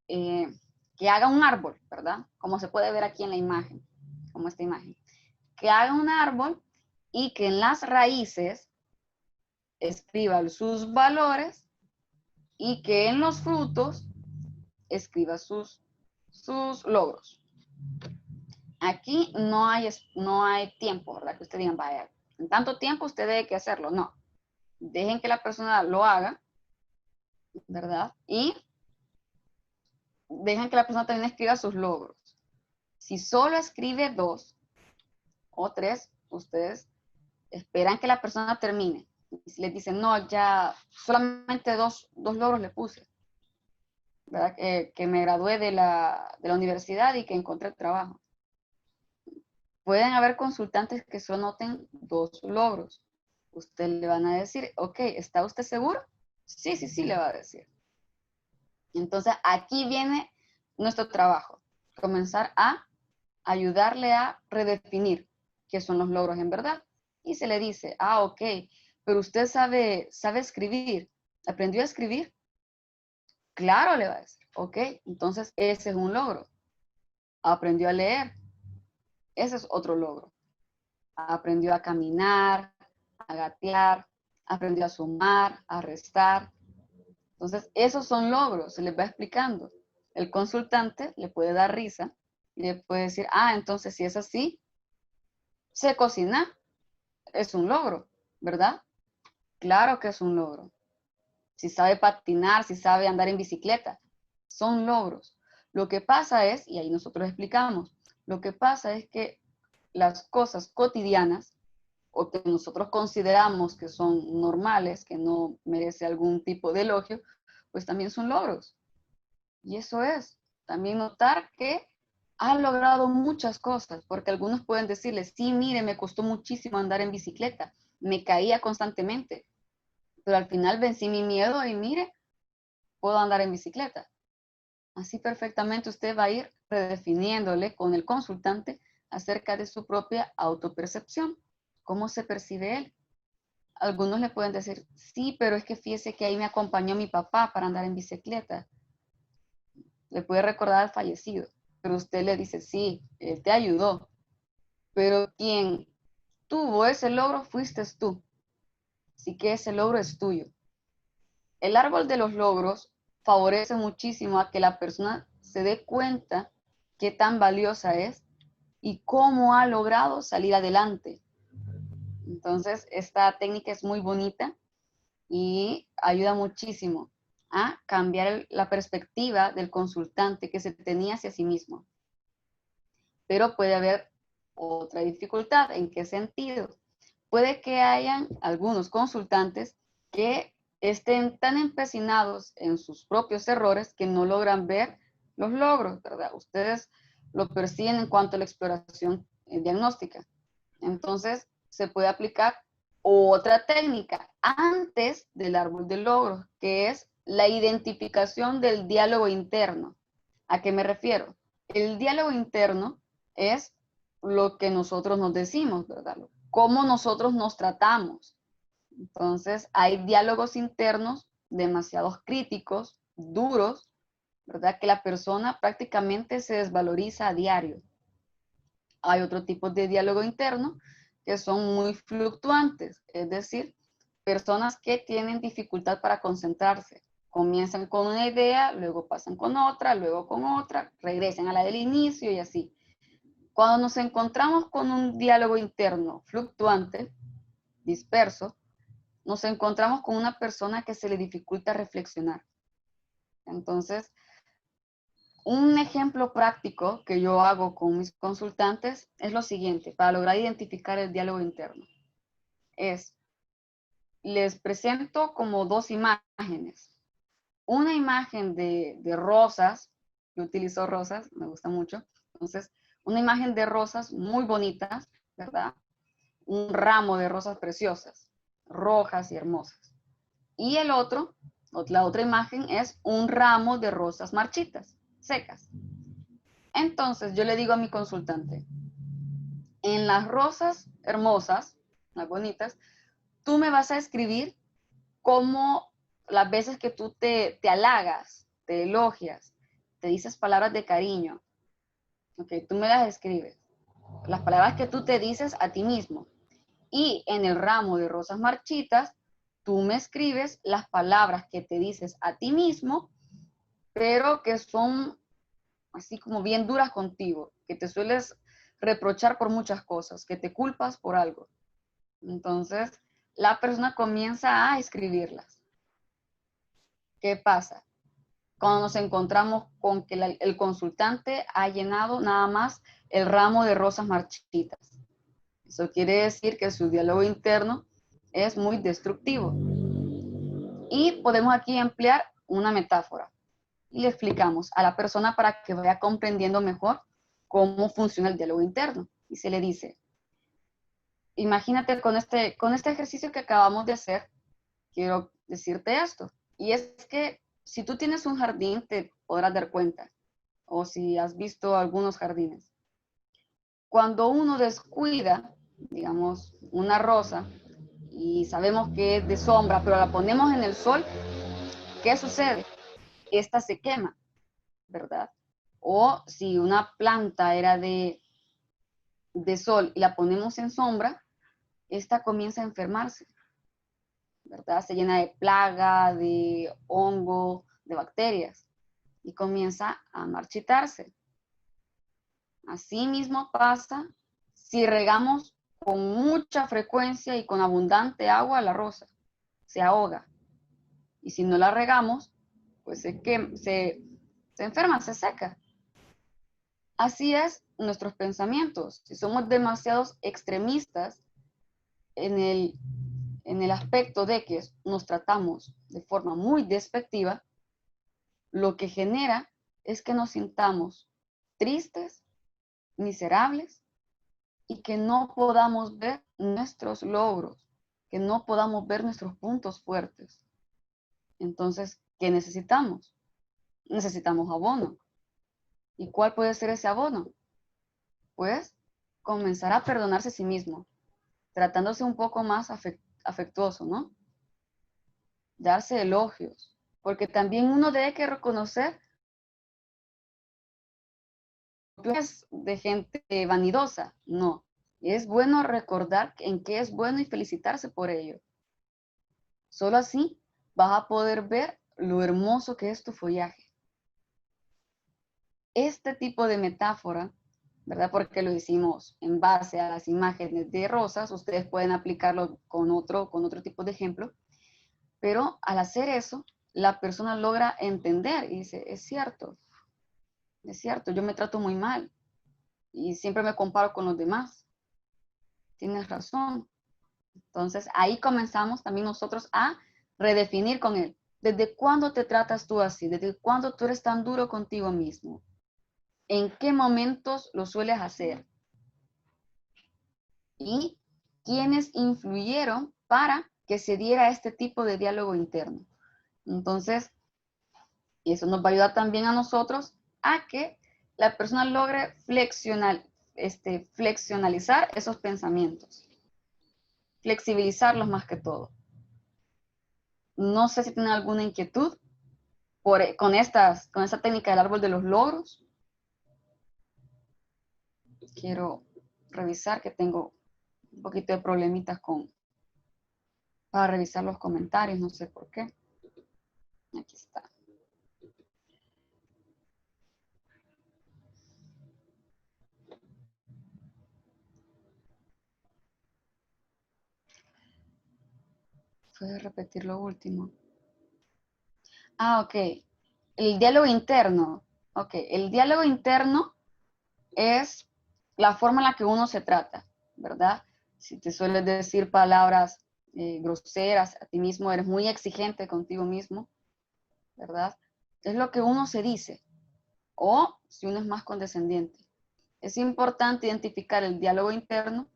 eh, que haga un árbol, ¿verdad? Como se puede ver aquí en la imagen, como esta imagen. Que haga un árbol y que en las raíces escriba sus valores y que en los frutos escriba sus logros. Aquí no hay tiempo, ¿verdad? Que ustedes digan, vaya, en tanto tiempo usted debe que hacerlo. No. Dejen que la persona lo haga, ¿verdad? Y dejen que la persona también escriba sus logros. Si solo escribe 2 o 3, ustedes esperan que la persona termine. Y si les dicen, no, ya solamente dos logros le puse, ¿verdad? Que me gradué de la universidad y que encontré trabajo. Pueden haber consultantes que solo noten 2 logros. Usted le van a decir, ok, ¿está usted seguro? Sí, sí, sí, le va a decir. Entonces, aquí viene nuestro trabajo. Comenzar a ayudarle a redefinir qué son los logros en verdad. Y se le dice, ok, pero usted sabe escribir. ¿Aprendió a escribir? Claro, le va a decir. Ok, entonces ese es un logro. Aprendió a leer. Ese es otro logro. Aprendió a caminar, a gatear, aprendió a sumar, a restar. Entonces, esos son logros, se les va explicando. El consultante le puede dar risa y le puede decir, entonces si es así, sé cocinar, es un logro, ¿verdad? Claro que es un logro. Si sabe patinar, si sabe andar en bicicleta, son logros. Lo que pasa es, y ahí nosotros explicamos, lo que pasa es que las cosas cotidianas o que nosotros consideramos que son normales, que no merece algún tipo de elogio, pues también son logros. Y eso es, también notar que ha logrado muchas cosas, porque algunos pueden decirle, sí, mire, me costó muchísimo andar en bicicleta, me caía constantemente, pero al final vencí mi miedo y mire, puedo andar en bicicleta. Así perfectamente usted va a ir redefiniéndole con el consultante acerca de su propia autopercepción, cómo se percibe él. Algunos le pueden decir, sí, pero es que fíjese que ahí me acompañó mi papá para andar en bicicleta. Le puede recordar al fallecido, pero usted le dice, sí, él te ayudó, pero quien tuvo ese logro fuiste tú, así que ese logro es tuyo. El árbol de los logros favorece muchísimo a que la persona se dé cuenta qué tan valiosa es y cómo ha logrado salir adelante. Entonces, esta técnica es muy bonita y ayuda muchísimo a cambiar la perspectiva del consultante que se tenía hacia sí mismo. Pero puede haber otra dificultad. ¿En qué sentido? Puede que hayan algunos consultantes que estén tan empecinados en sus propios errores que no logran ver los logros, ¿verdad? Ustedes lo perciben en cuanto a la exploración diagnóstica. Entonces, se puede aplicar otra técnica antes del árbol de logros, que es la identificación del diálogo interno. ¿A qué me refiero? El diálogo interno es lo que nosotros nos decimos, ¿verdad? Cómo nosotros nos tratamos. Entonces, hay diálogos internos demasiado críticos, duros, ¿verdad? Que la persona prácticamente se desvaloriza a diario. Hay otro tipo de diálogo interno que son muy fluctuantes, es decir, personas que tienen dificultad para concentrarse. Comienzan con una idea, luego pasan con otra, luego con otra, regresan a la del inicio y así. Cuando nos encontramos con un diálogo interno fluctuante, disperso, nos encontramos con una persona que se le dificulta reflexionar. Entonces, un ejemplo práctico que yo hago con mis consultantes es lo siguiente, para lograr identificar el diálogo interno. Les presento como dos imágenes. Una imagen de rosas, yo utilizo rosas, me gusta mucho. Entonces, una imagen de rosas muy bonitas, ¿verdad? Un ramo de rosas preciosas, rojas y hermosas. Y la otra imagen es un ramo de rosas marchitas, secas. Entonces yo le digo a mi consultante, en las rosas hermosas, las bonitas, tú me vas a escribir cómo las veces que tú te halagas, te elogias, te dices palabras de cariño, ok, tú me las escribes. Las palabras que tú te dices a ti mismo. Y en el ramo de rosas marchitas, tú me escribes las palabras que te dices a ti mismo, pero que son así como bien duras contigo, que te sueles reprochar por muchas cosas, que te culpas por algo. Entonces, la persona comienza a escribirlas. ¿Qué pasa? Cuando nos encontramos con que el consultante ha llenado nada más el ramo de rosas marchitas. Eso quiere decir que su diálogo interno es muy destructivo. Y podemos aquí emplear una metáfora. Y le explicamos a la persona para que vaya comprendiendo mejor cómo funciona el diálogo interno. Y se le dice, imagínate con este ejercicio que acabamos de hacer, quiero decirte esto. Y es que si tú tienes un jardín, te podrás dar cuenta, o si has visto algunos jardines. Cuando uno descuida, digamos, una rosa, y sabemos que es de sombra, pero la ponemos en el sol, ¿qué sucede? Esta se quema, ¿verdad? O si una planta era de sol y la ponemos en sombra, esta comienza a enfermarse, ¿verdad? Se llena de plaga, de hongo, de bacterias y comienza a marchitarse. Así mismo pasa si regamos con mucha frecuencia y con abundante agua la rosa. se ahoga. Y si no la regamos, pues se enferma, se seca. Así es nuestros pensamientos. Si somos demasiados extremistas en el aspecto de que nos tratamos de forma muy despectiva, lo que genera es que nos sintamos tristes, miserables y que no podamos ver nuestros logros, que no podamos ver nuestros puntos fuertes. Entonces, ¿qué necesitamos? Necesitamos abono. ¿Y cuál puede ser ese abono? Pues comenzar a perdonarse a sí mismo, tratándose un poco más afectuoso, ¿no? Darse elogios, porque también uno debe que reconocer que es de gente vanidosa, no. Es bueno recordar en qué es bueno y felicitarse por ello. Solo así vas a poder ver lo hermoso que es tu follaje. Este tipo de metáfora, ¿verdad? Porque lo hicimos en base a las imágenes de rosas, ustedes pueden aplicarlo con otro tipo de ejemplo, pero al hacer eso, la persona logra entender y dice, es cierto, yo me trato muy mal y siempre me comparo con los demás. Tienes razón. Entonces ahí comenzamos también nosotros a redefinir con él. ¿Desde cuándo te tratas tú así? ¿Desde cuándo tú eres tan duro contigo mismo? ¿En qué momentos lo sueles hacer? ¿Y quiénes influyeron para que se diera este tipo de diálogo interno? Entonces, eso nos va a ayudar también a nosotros a que la persona logre flexionalizar esos pensamientos, flexibilizarlos más que todo. No sé si tienen alguna inquietud con esta técnica del árbol de los logros. Quiero revisar que tengo un poquito de problemitas para revisar los comentarios, no sé por qué. Aquí está. ¿Puedes repetir lo último? Ah, ok. El diálogo interno. Ok, el diálogo interno es la forma en la que uno se trata, ¿verdad? Si te sueles decir palabras groseras a ti mismo, eres muy exigente contigo mismo, ¿verdad? Es lo que uno se dice. O si uno es más condescendiente. Es importante identificar el diálogo interno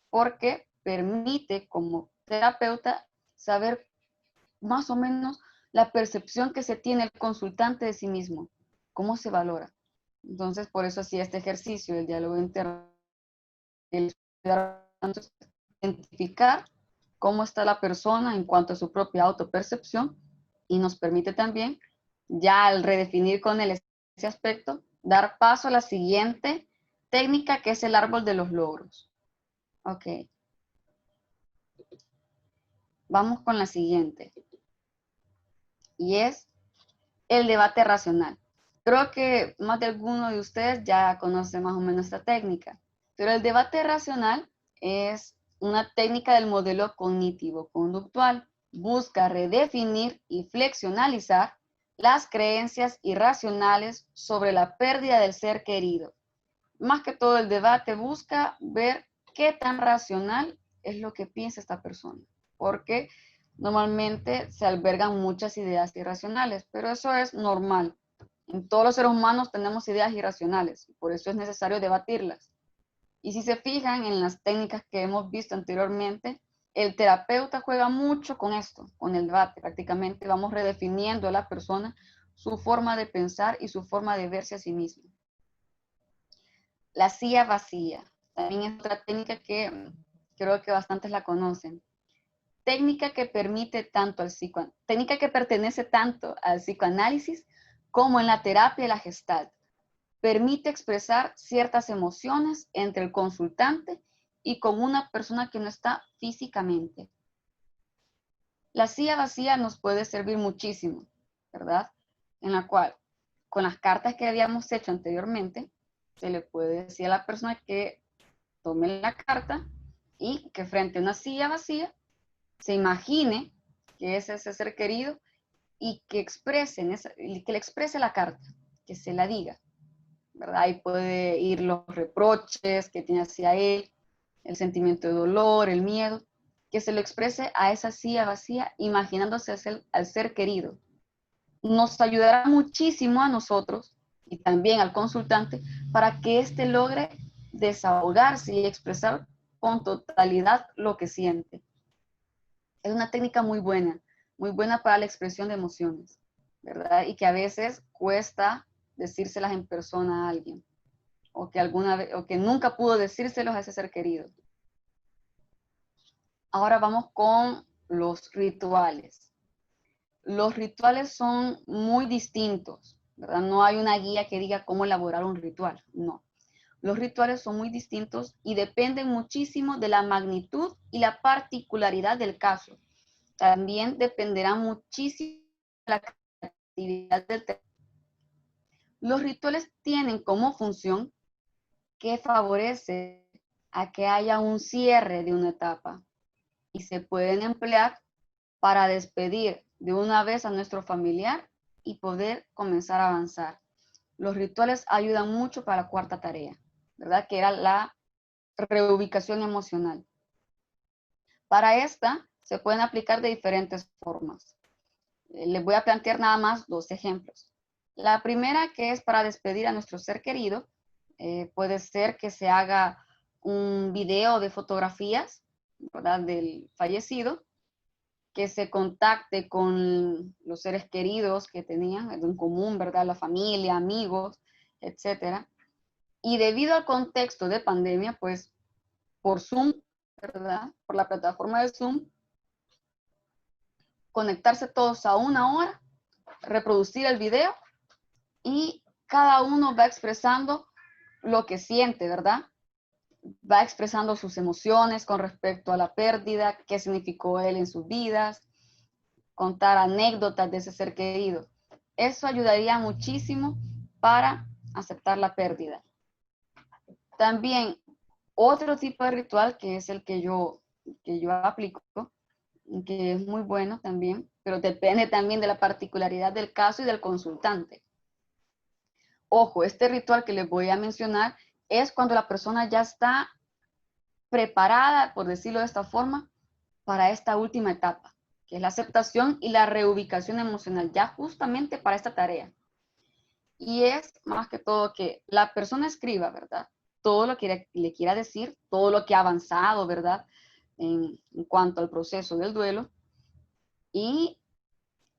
porque permite como terapeuta saber más o menos la percepción que se tiene el consultante de sí mismo, cómo se valora. Entonces, por eso hacía este ejercicio del diálogo interno, el identificar cómo está la persona en cuanto a su propia autopercepción y nos permite también, ya al redefinir con él ese aspecto, dar paso a la siguiente técnica que es el árbol de los logros. Ok. Vamos con la siguiente. Y es el debate racional. Creo que más de alguno de ustedes ya conoce más o menos esta técnica, pero el debate racional es una técnica del modelo cognitivo-conductual. Busca redefinir y flexionalizar las creencias irracionales sobre la pérdida del ser querido. Más que todo el debate busca ver qué tan racional es lo que piensa esta persona, porque normalmente se albergan muchas ideas irracionales, pero eso es normal. En todos los seres humanos tenemos ideas irracionales, por eso es necesario debatirlas. Y si se fijan en las técnicas que hemos visto anteriormente, el terapeuta juega mucho con esto, con el debate. Prácticamente vamos redefiniendo a la persona su forma de pensar y su forma de verse a sí mismo. La silla vacía, también es otra técnica que creo que bastantes la conocen. Técnica que técnica que pertenece tanto al psicoanálisis como en la terapia de la Gestalt. Permite expresar ciertas emociones entre el consultante y con una persona que no está físicamente. La silla vacía nos puede servir muchísimo, ¿verdad? En la cual, con las cartas que habíamos hecho anteriormente, se le puede decir a la persona que tome la carta y que frente a una silla vacía se imagine que es ese ser querido y que que le exprese la carta, que se la diga, ¿verdad? Ahí puede ir los reproches que tiene hacia él, el sentimiento de dolor, el miedo, que se lo exprese a esa silla vacía, imaginándose al ser querido. Nos ayudará muchísimo a nosotros y también al consultante para que éste logre desahogarse y expresar con totalidad lo que siente. Es una técnica muy buena para la expresión de emociones, ¿verdad? Y que a veces cuesta decírselas en persona a alguien, o que alguna vez, o que nunca pudo decírselos a ese ser querido. Ahora vamos con los rituales. Los rituales son muy distintos, ¿verdad? No hay una guía que diga cómo elaborar un ritual, no. Los rituales son muy distintos y dependen muchísimo de la magnitud y la particularidad del caso. También dependerá muchísimo de la creatividad del tema. Los rituales tienen como función que favorece a que haya un cierre de una etapa y se pueden emplear para despedir de una vez a nuestro familiar y poder comenzar a avanzar. Los rituales ayudan mucho para la cuarta tarea, ¿verdad? Que era la reubicación emocional. Para esta se pueden aplicar de diferentes formas. Les voy a plantear nada más 2 ejemplos. La primera, que es para despedir a nuestro ser querido, puede ser que se haga un video de fotografías, ¿verdad?, del fallecido, que se contacte con los seres queridos que tenían en común, ¿verdad?, la familia, amigos, etcétera. Y debido al contexto de pandemia, pues por Zoom, ¿verdad?, por la plataforma de Zoom, conectarse todos a una hora, reproducir el video y cada uno va expresando lo que siente, ¿verdad? Va expresando sus emociones con respecto a la pérdida, qué significó él en sus vidas, contar anécdotas de ese ser querido. Eso ayudaría muchísimo para aceptar la pérdida. También otro tipo de ritual que es el que yo aplico, que es muy bueno también, pero depende también de la particularidad del caso y del consultante. Ojo, este ritual que les voy a mencionar es cuando la persona ya está preparada, por decirlo de esta forma, para esta última etapa, que es la aceptación y la reubicación emocional, ya justamente para esta tarea. Y es más que todo que la persona escriba, ¿verdad?, todo lo que le quiera decir, todo lo que ha avanzado, ¿verdad?, en cuanto al proceso del duelo, y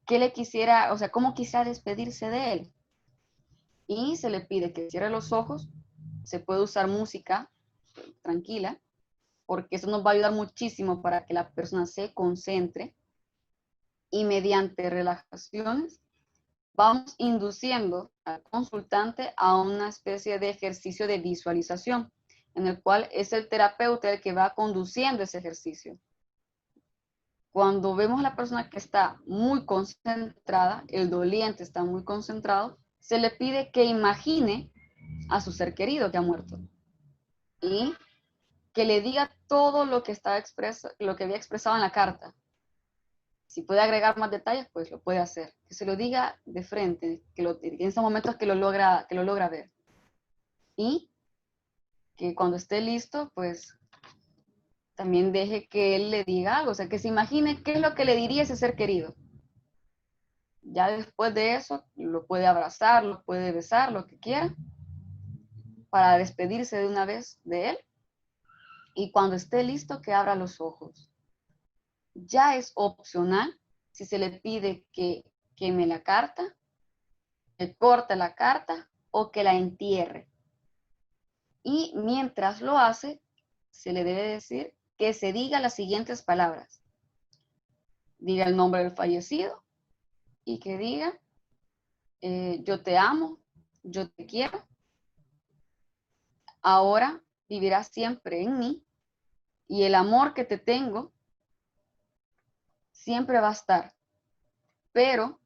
qué le quisiera, o sea, cómo quisiera despedirse de él. Y se le pide que cierre los ojos, se puede usar música tranquila, porque eso nos va a ayudar muchísimo para que la persona se concentre, y mediante relajaciones vamos induciendo al consultante a una especie de ejercicio de visualización, en el cual es el terapeuta el que va conduciendo ese ejercicio. Cuando vemos a la persona que está muy concentrada, el doliente está muy concentrado, se le pide que imagine a su ser querido que ha muerto y que le diga todo lo que, lo que había expresado en la carta. Si puede agregar más detalles, pues lo puede hacer. Que se lo diga de frente, en esos momentos que lo logra ver. Y que cuando esté listo, pues también deje que él le diga algo, o sea, que se imagine qué es lo que le diría ese ser querido. Ya después de eso, lo puede abrazar, lo puede besar, lo que quiera, para despedirse de una vez de él. Y cuando esté listo, que abra los ojos. Ya es opcional si se le pide que queme la carta, que corte la carta o que la entierre. Y mientras lo hace, se le debe decir que se diga las siguientes palabras. Diga el nombre del fallecido y que diga, yo te amo, yo te quiero, ahora vivirás siempre en mí y el amor que te tengo siempre va a estar, pero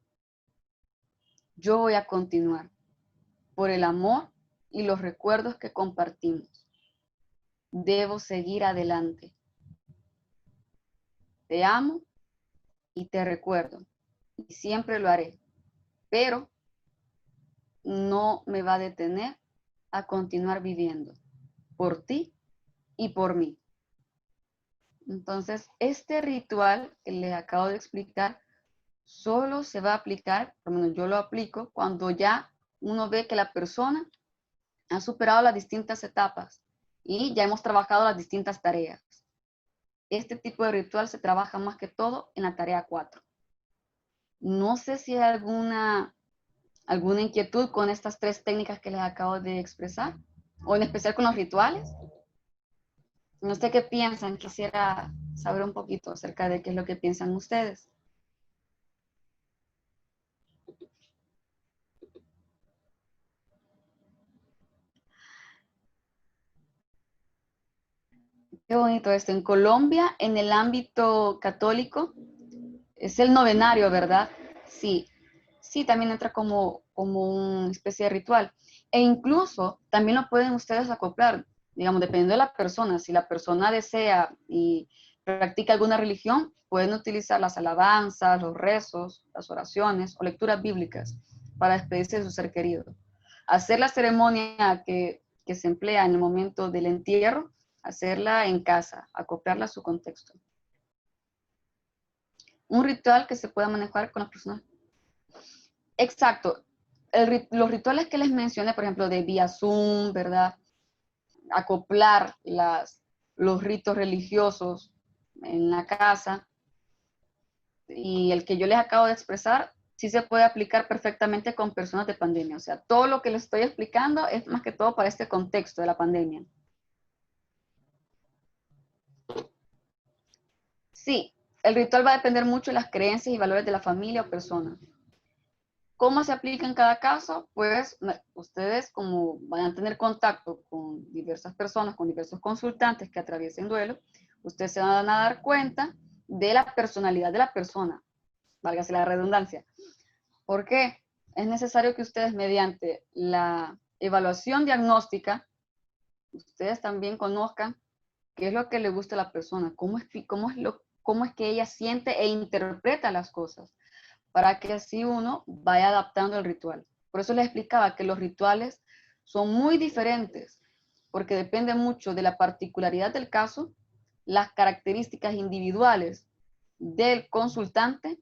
yo voy a continuar por el amor y los recuerdos que compartimos. Debo seguir adelante. Te amo y te recuerdo, y siempre lo haré, pero no me va a detener a continuar viviendo por ti y por mí. Entonces, este ritual que les acabo de explicar solo se va a aplicar, por lo menos yo lo aplico, cuando ya uno ve que la persona ha superado las distintas etapas y ya hemos trabajado las distintas tareas. Este tipo de ritual se trabaja más que todo en la tarea 4. No sé si hay alguna inquietud con estas 3 técnicas que les acabo de expresar, o en especial con los rituales. No sé qué piensan, quisiera saber un poquito acerca de qué es lo que piensan ustedes. Qué bonito esto. En Colombia, en el ámbito católico, es el novenario, ¿verdad? Sí, sí, también entra como una especie de ritual. E incluso también lo pueden ustedes acoplar, digamos, dependiendo de la persona. Si la persona desea y practica alguna religión, pueden utilizar las alabanzas, los rezos, las oraciones o lecturas bíblicas para despedirse de su ser querido. Hacer la ceremonia que se emplea en el momento del entierro, hacerla en casa, acoplarla a su contexto. Un ritual que se pueda manejar con las personas. Exacto. Los rituales que les mencioné, por ejemplo, de vía Zoom, ¿verdad? Acoplar los ritos religiosos en la casa y el que yo les acabo de expresar, sí se puede aplicar perfectamente con personas de pandemia. O sea, todo lo que les estoy explicando es más que todo para este contexto de la pandemia. Sí, el ritual va a depender mucho de las creencias y valores de la familia o persona. ¿Cómo se aplica en cada caso? Pues ustedes, como van a tener contacto con diversas personas, con diversos consultantes que atraviesen duelo, ustedes se van a dar cuenta de la personalidad de la persona, válgase la redundancia. ¿Por qué? Es necesario que ustedes, mediante la evaluación diagnóstica, ustedes también conozcan qué es lo que le gusta a la persona, cómo es que ella siente e interpreta las cosas, para que así uno vaya adaptando el ritual. Por eso les explicaba que los rituales son muy diferentes, porque depende mucho de la particularidad del caso, las características individuales del consultante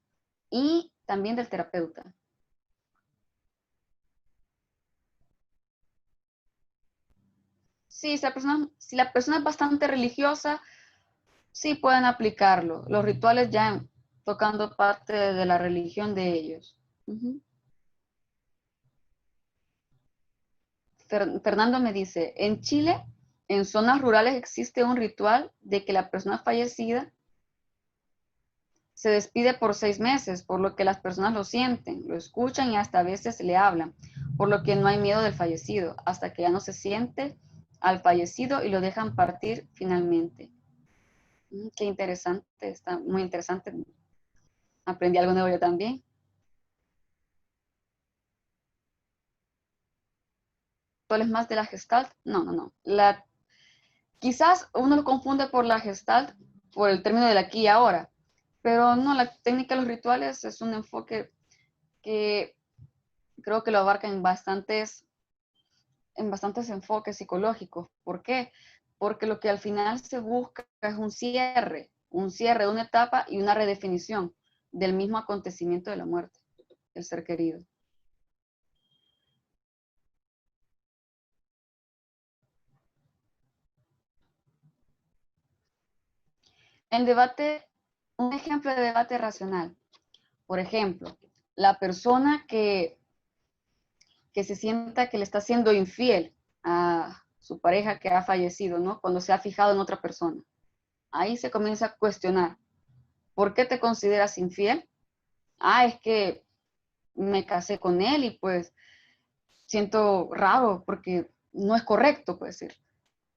y también del terapeuta. Sí, si la persona es bastante religiosa, sí pueden aplicarlo. Los rituales ya tocando parte de la religión de ellos. Uh-huh. Fernando me dice, en Chile, en zonas rurales existe un ritual de que la persona fallecida se despide por 6 meses, por lo que las personas lo sienten, lo escuchan y hasta a veces le hablan, por lo que no hay miedo del fallecido, hasta que ya no se siente al fallecido y lo dejan partir finalmente. Qué interesante, está muy interesante. Aprendí algo nuevo yo también. ¿Cuál es más de la Gestalt? No, no, no. Quizás uno lo confunde por la Gestalt, por el término del aquí y ahora, pero no, la técnica de los rituales es un enfoque que creo que lo abarca en bastantes enfoques psicológicos. ¿Por qué? Porque lo que al final se busca es un cierre de una etapa y una redefinición del mismo acontecimiento de la muerte, el ser querido. El debate, un ejemplo de debate racional. Por ejemplo, la persona que se sienta que le está siendo infiel a su pareja que ha fallecido, ¿no? Cuando se ha fijado en otra persona. Ahí se comienza a cuestionar, ¿por qué te consideras infiel? Ah, es que me casé con él y pues siento raro porque no es correcto, puede decir.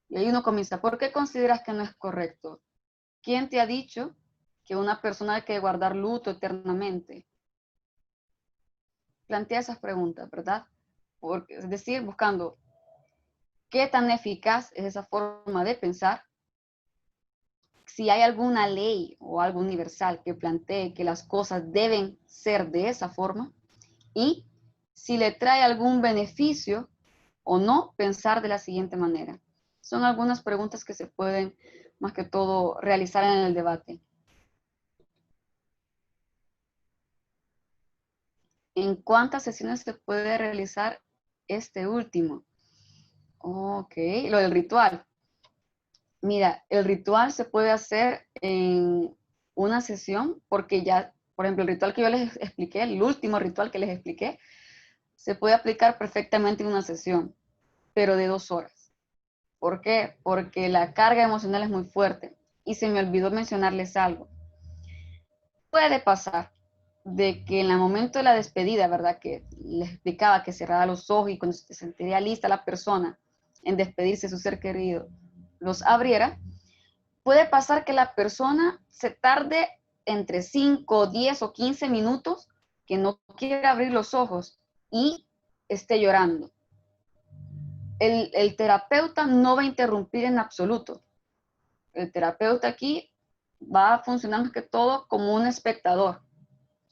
Y ahí uno comienza, ¿por qué consideras que no es correcto? ¿Quién te ha dicho que una persona hay que guardar luto eternamente? Plantea esas preguntas, ¿verdad? Es decir, buscando qué tan eficaz es esa forma de pensar, si hay alguna ley o algo universal que plantee que las cosas deben ser de esa forma y si le trae algún beneficio o no pensar de la siguiente manera. Son algunas preguntas que se pueden, más que todo, realizar en el debate. ¿En cuántas sesiones se puede realizar este último? Ok, lo del ritual. Mira, el ritual se puede hacer en una sesión porque ya, por ejemplo, el ritual que yo les expliqué, el último ritual que les expliqué, se puede aplicar perfectamente en una sesión, pero de 2 horas. ¿Por qué? Porque la carga emocional es muy fuerte. Y se me olvidó mencionarles algo. Puede pasar de que en el momento de la despedida, ¿verdad? Que les explicaba que cerrara los ojos y cuando se sentiría lista la persona en despedirse de su ser querido, los abriera. Puede pasar que la persona se tarde entre 5, 10 o 15 minutos que no quiere abrir los ojos y esté llorando. El terapeuta no va a interrumpir en absoluto. El terapeuta aquí va a funcionar más que todo como un espectador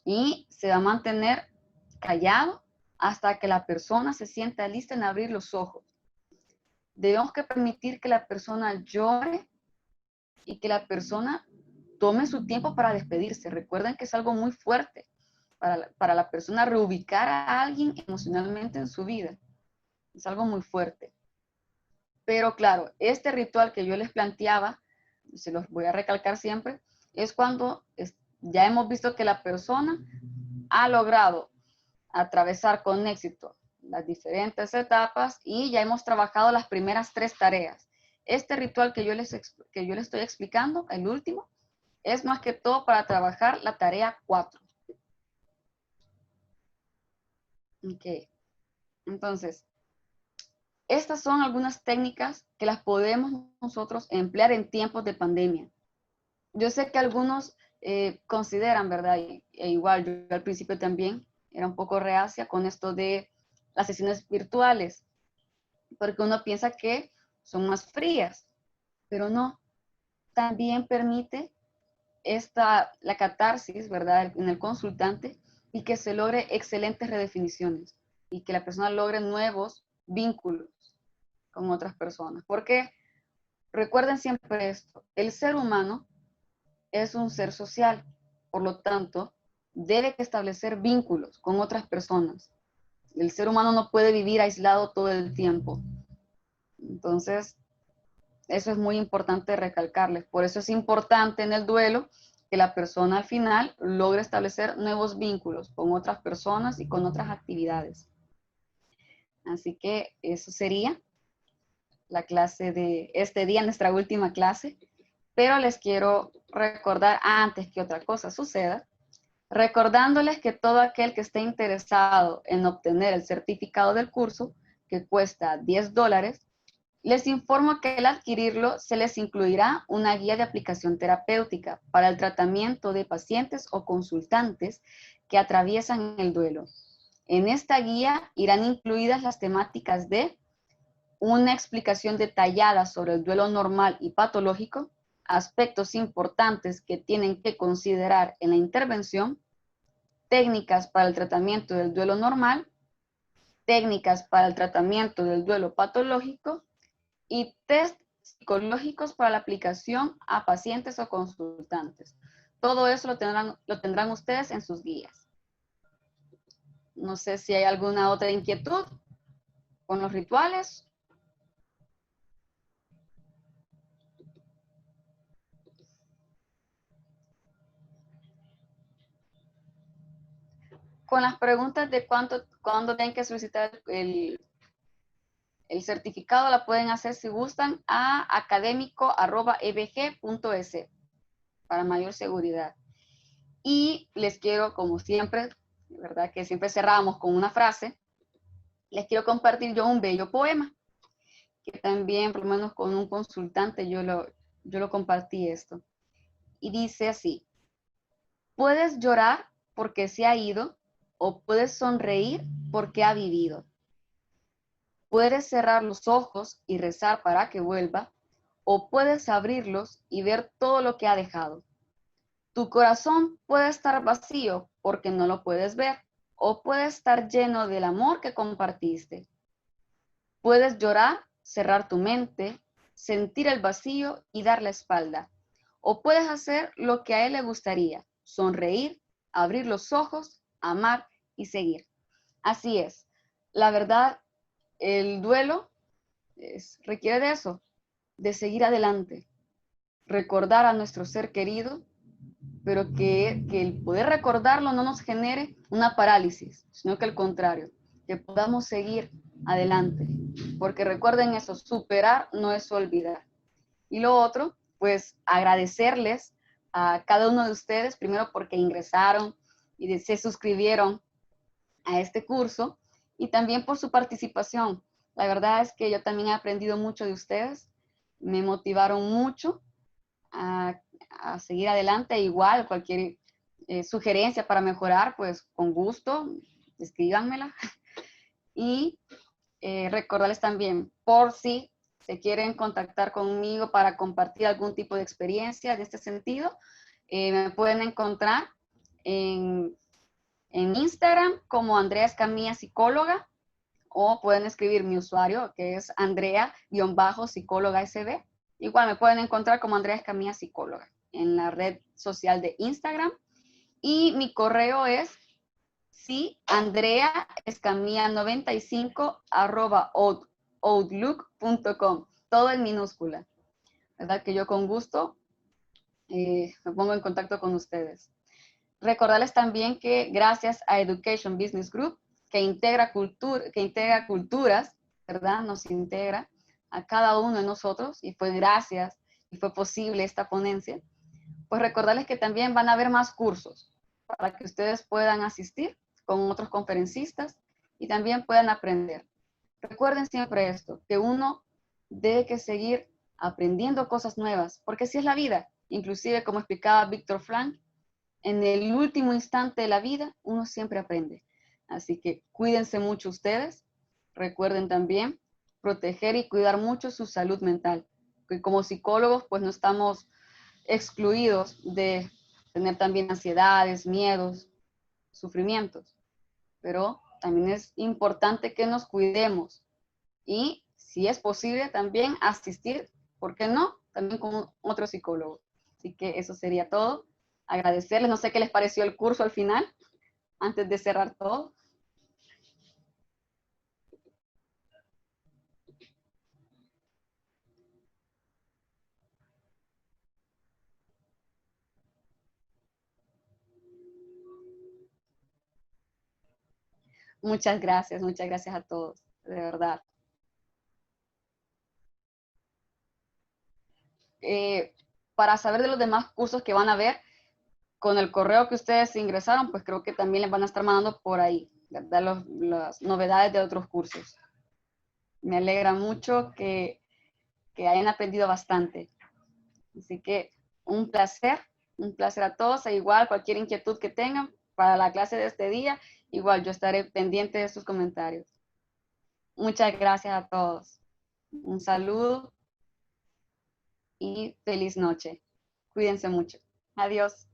y se va a mantener callado hasta que la persona se sienta lista en abrir los ojos. Debemos que permitir que la persona llore y que la persona tome su tiempo para despedirse. Recuerden que es algo muy fuerte para la persona reubicar a alguien emocionalmente en su vida. Es algo muy fuerte. Pero claro, este ritual que yo les planteaba, se los voy a recalcar siempre, es cuando ya hemos visto que la persona ha logrado atravesar con éxito las diferentes etapas y ya hemos trabajado las primeras 3 tareas. Este ritual que yo les estoy explicando, el último, es más que todo para trabajar la tarea 4. Ok, entonces, estas son algunas técnicas que las podemos nosotros emplear en tiempos de pandemia. Yo sé que algunos consideran, ¿verdad? Igual yo al principio también era un poco reacia con esto de las sesiones virtuales, porque uno piensa que son más frías, pero no. También permite la catarsis, ¿verdad? En el consultante y que se logre excelentes redefiniciones y que la persona logre nuevos vínculos con otras personas. Porque recuerden siempre esto, el ser humano es un ser social, por lo tanto, debe establecer vínculos con otras personas. El ser humano no puede vivir aislado todo el tiempo. Entonces, eso es muy importante recalcarles. Por eso es importante en el duelo que la persona al final logre establecer nuevos vínculos con otras personas y con otras actividades. Así que eso sería la clase de este día, nuestra última clase. Pero les quiero recordar antes que otra cosa suceda, recordándoles que todo aquel que esté interesado en obtener el certificado del curso, que cuesta $10, les informo que al adquirirlo se les incluirá una guía de aplicación terapéutica para el tratamiento de pacientes o consultantes que atraviesan el duelo. En esta guía irán incluidas las temáticas de una explicación detallada sobre el duelo normal y patológico, aspectos importantes que tienen que considerar en la intervención, técnicas para el tratamiento del duelo normal, técnicas para el tratamiento del duelo patológico y test psicológicos para la aplicación a pacientes o consultantes. Todo eso lo tendrán ustedes en sus guías. No sé si hay alguna otra inquietud con los rituales. Con las preguntas de cuándo tienen que solicitar el certificado, la pueden hacer si gustan a académico@ebg.es para mayor seguridad. Y les quiero, como siempre, ¿verdad? Que siempre cerramos con una frase, les quiero compartir yo un bello poema, que también, por lo menos con un consultante, yo lo compartí esto. Y dice así: puedes llorar porque se ha ido o puedes sonreír porque ha vivido. Puedes cerrar los ojos y rezar para que vuelva o puedes abrirlos y ver todo lo que ha dejado. Tu corazón puede estar vacío porque no lo puedes ver, o puede estar lleno del amor que compartiste. Puedes llorar, cerrar tu mente, sentir el vacío y dar la espalda. O puedes hacer lo que a él le gustaría, sonreír, abrir los ojos, amar y seguir. Así es. La verdad, el duelo requiere de eso, de seguir adelante, recordar a nuestro ser querido, pero que el poder recordarlo no nos genere una parálisis, sino que al contrario, que podamos seguir adelante. Porque recuerden eso, superar no es olvidar. Y lo otro, pues agradecerles a cada uno de ustedes, primero porque ingresaron y se suscribieron a este curso, y también por su participación. La verdad es que yo también he aprendido mucho de ustedes, me motivaron mucho a seguir adelante. Igual, cualquier sugerencia para mejorar, pues con gusto, escríbanmela. Y recordarles también, por si se quieren contactar conmigo para compartir algún tipo de experiencia de este sentido, me pueden encontrar en Instagram como Andrea Escamilla Psicóloga, o pueden escribir mi usuario que es Andrea-psicóloga SB. Igual me pueden encontrar como Andrea Escamilla Psicóloga en la red social de Instagram, y mi correo es andreaescamilla95@outlook.com, todo en minúscula. ¿Verdad? Que yo con gusto me pongo en contacto con ustedes. Recordarles también que gracias a Education Business Group, que integra culturas, ¿verdad? Nos integra a cada uno de nosotros, y fue gracias y fue posible esta ponencia. Pues recordarles que también van a haber más cursos para que ustedes puedan asistir con otros conferencistas y también puedan aprender. Recuerden siempre esto, que uno debe que seguir aprendiendo cosas nuevas, porque así es la vida. Inclusive, como explicaba Víctor Frank, en el último instante de la vida, uno siempre aprende. Así que cuídense mucho ustedes. Recuerden también proteger y cuidar mucho su salud mental. Que como psicólogos, pues no estamos excluidos de tener también ansiedades, miedos, sufrimientos. Pero también es importante que nos cuidemos y, si es posible, también asistir, ¿por qué no? También con otro psicólogo. Así que eso sería todo. Agradecerles, no sé qué les pareció el curso al final, antes de cerrar todo. Muchas gracias a todos, de verdad. Eh, para saber de los demás cursos que van a ver, con el correo que ustedes ingresaron, pues creo que también les van a estar mandando por ahí, ¿verdad? Las novedades de otros cursos. Me alegra mucho que hayan aprendido bastante. Así que un placer a todos, e igual cualquier inquietud que tengan para la clase de este día, igual yo estaré pendiente de sus comentarios. Muchas gracias a todos. Un saludo y feliz noche. Cuídense mucho. Adiós.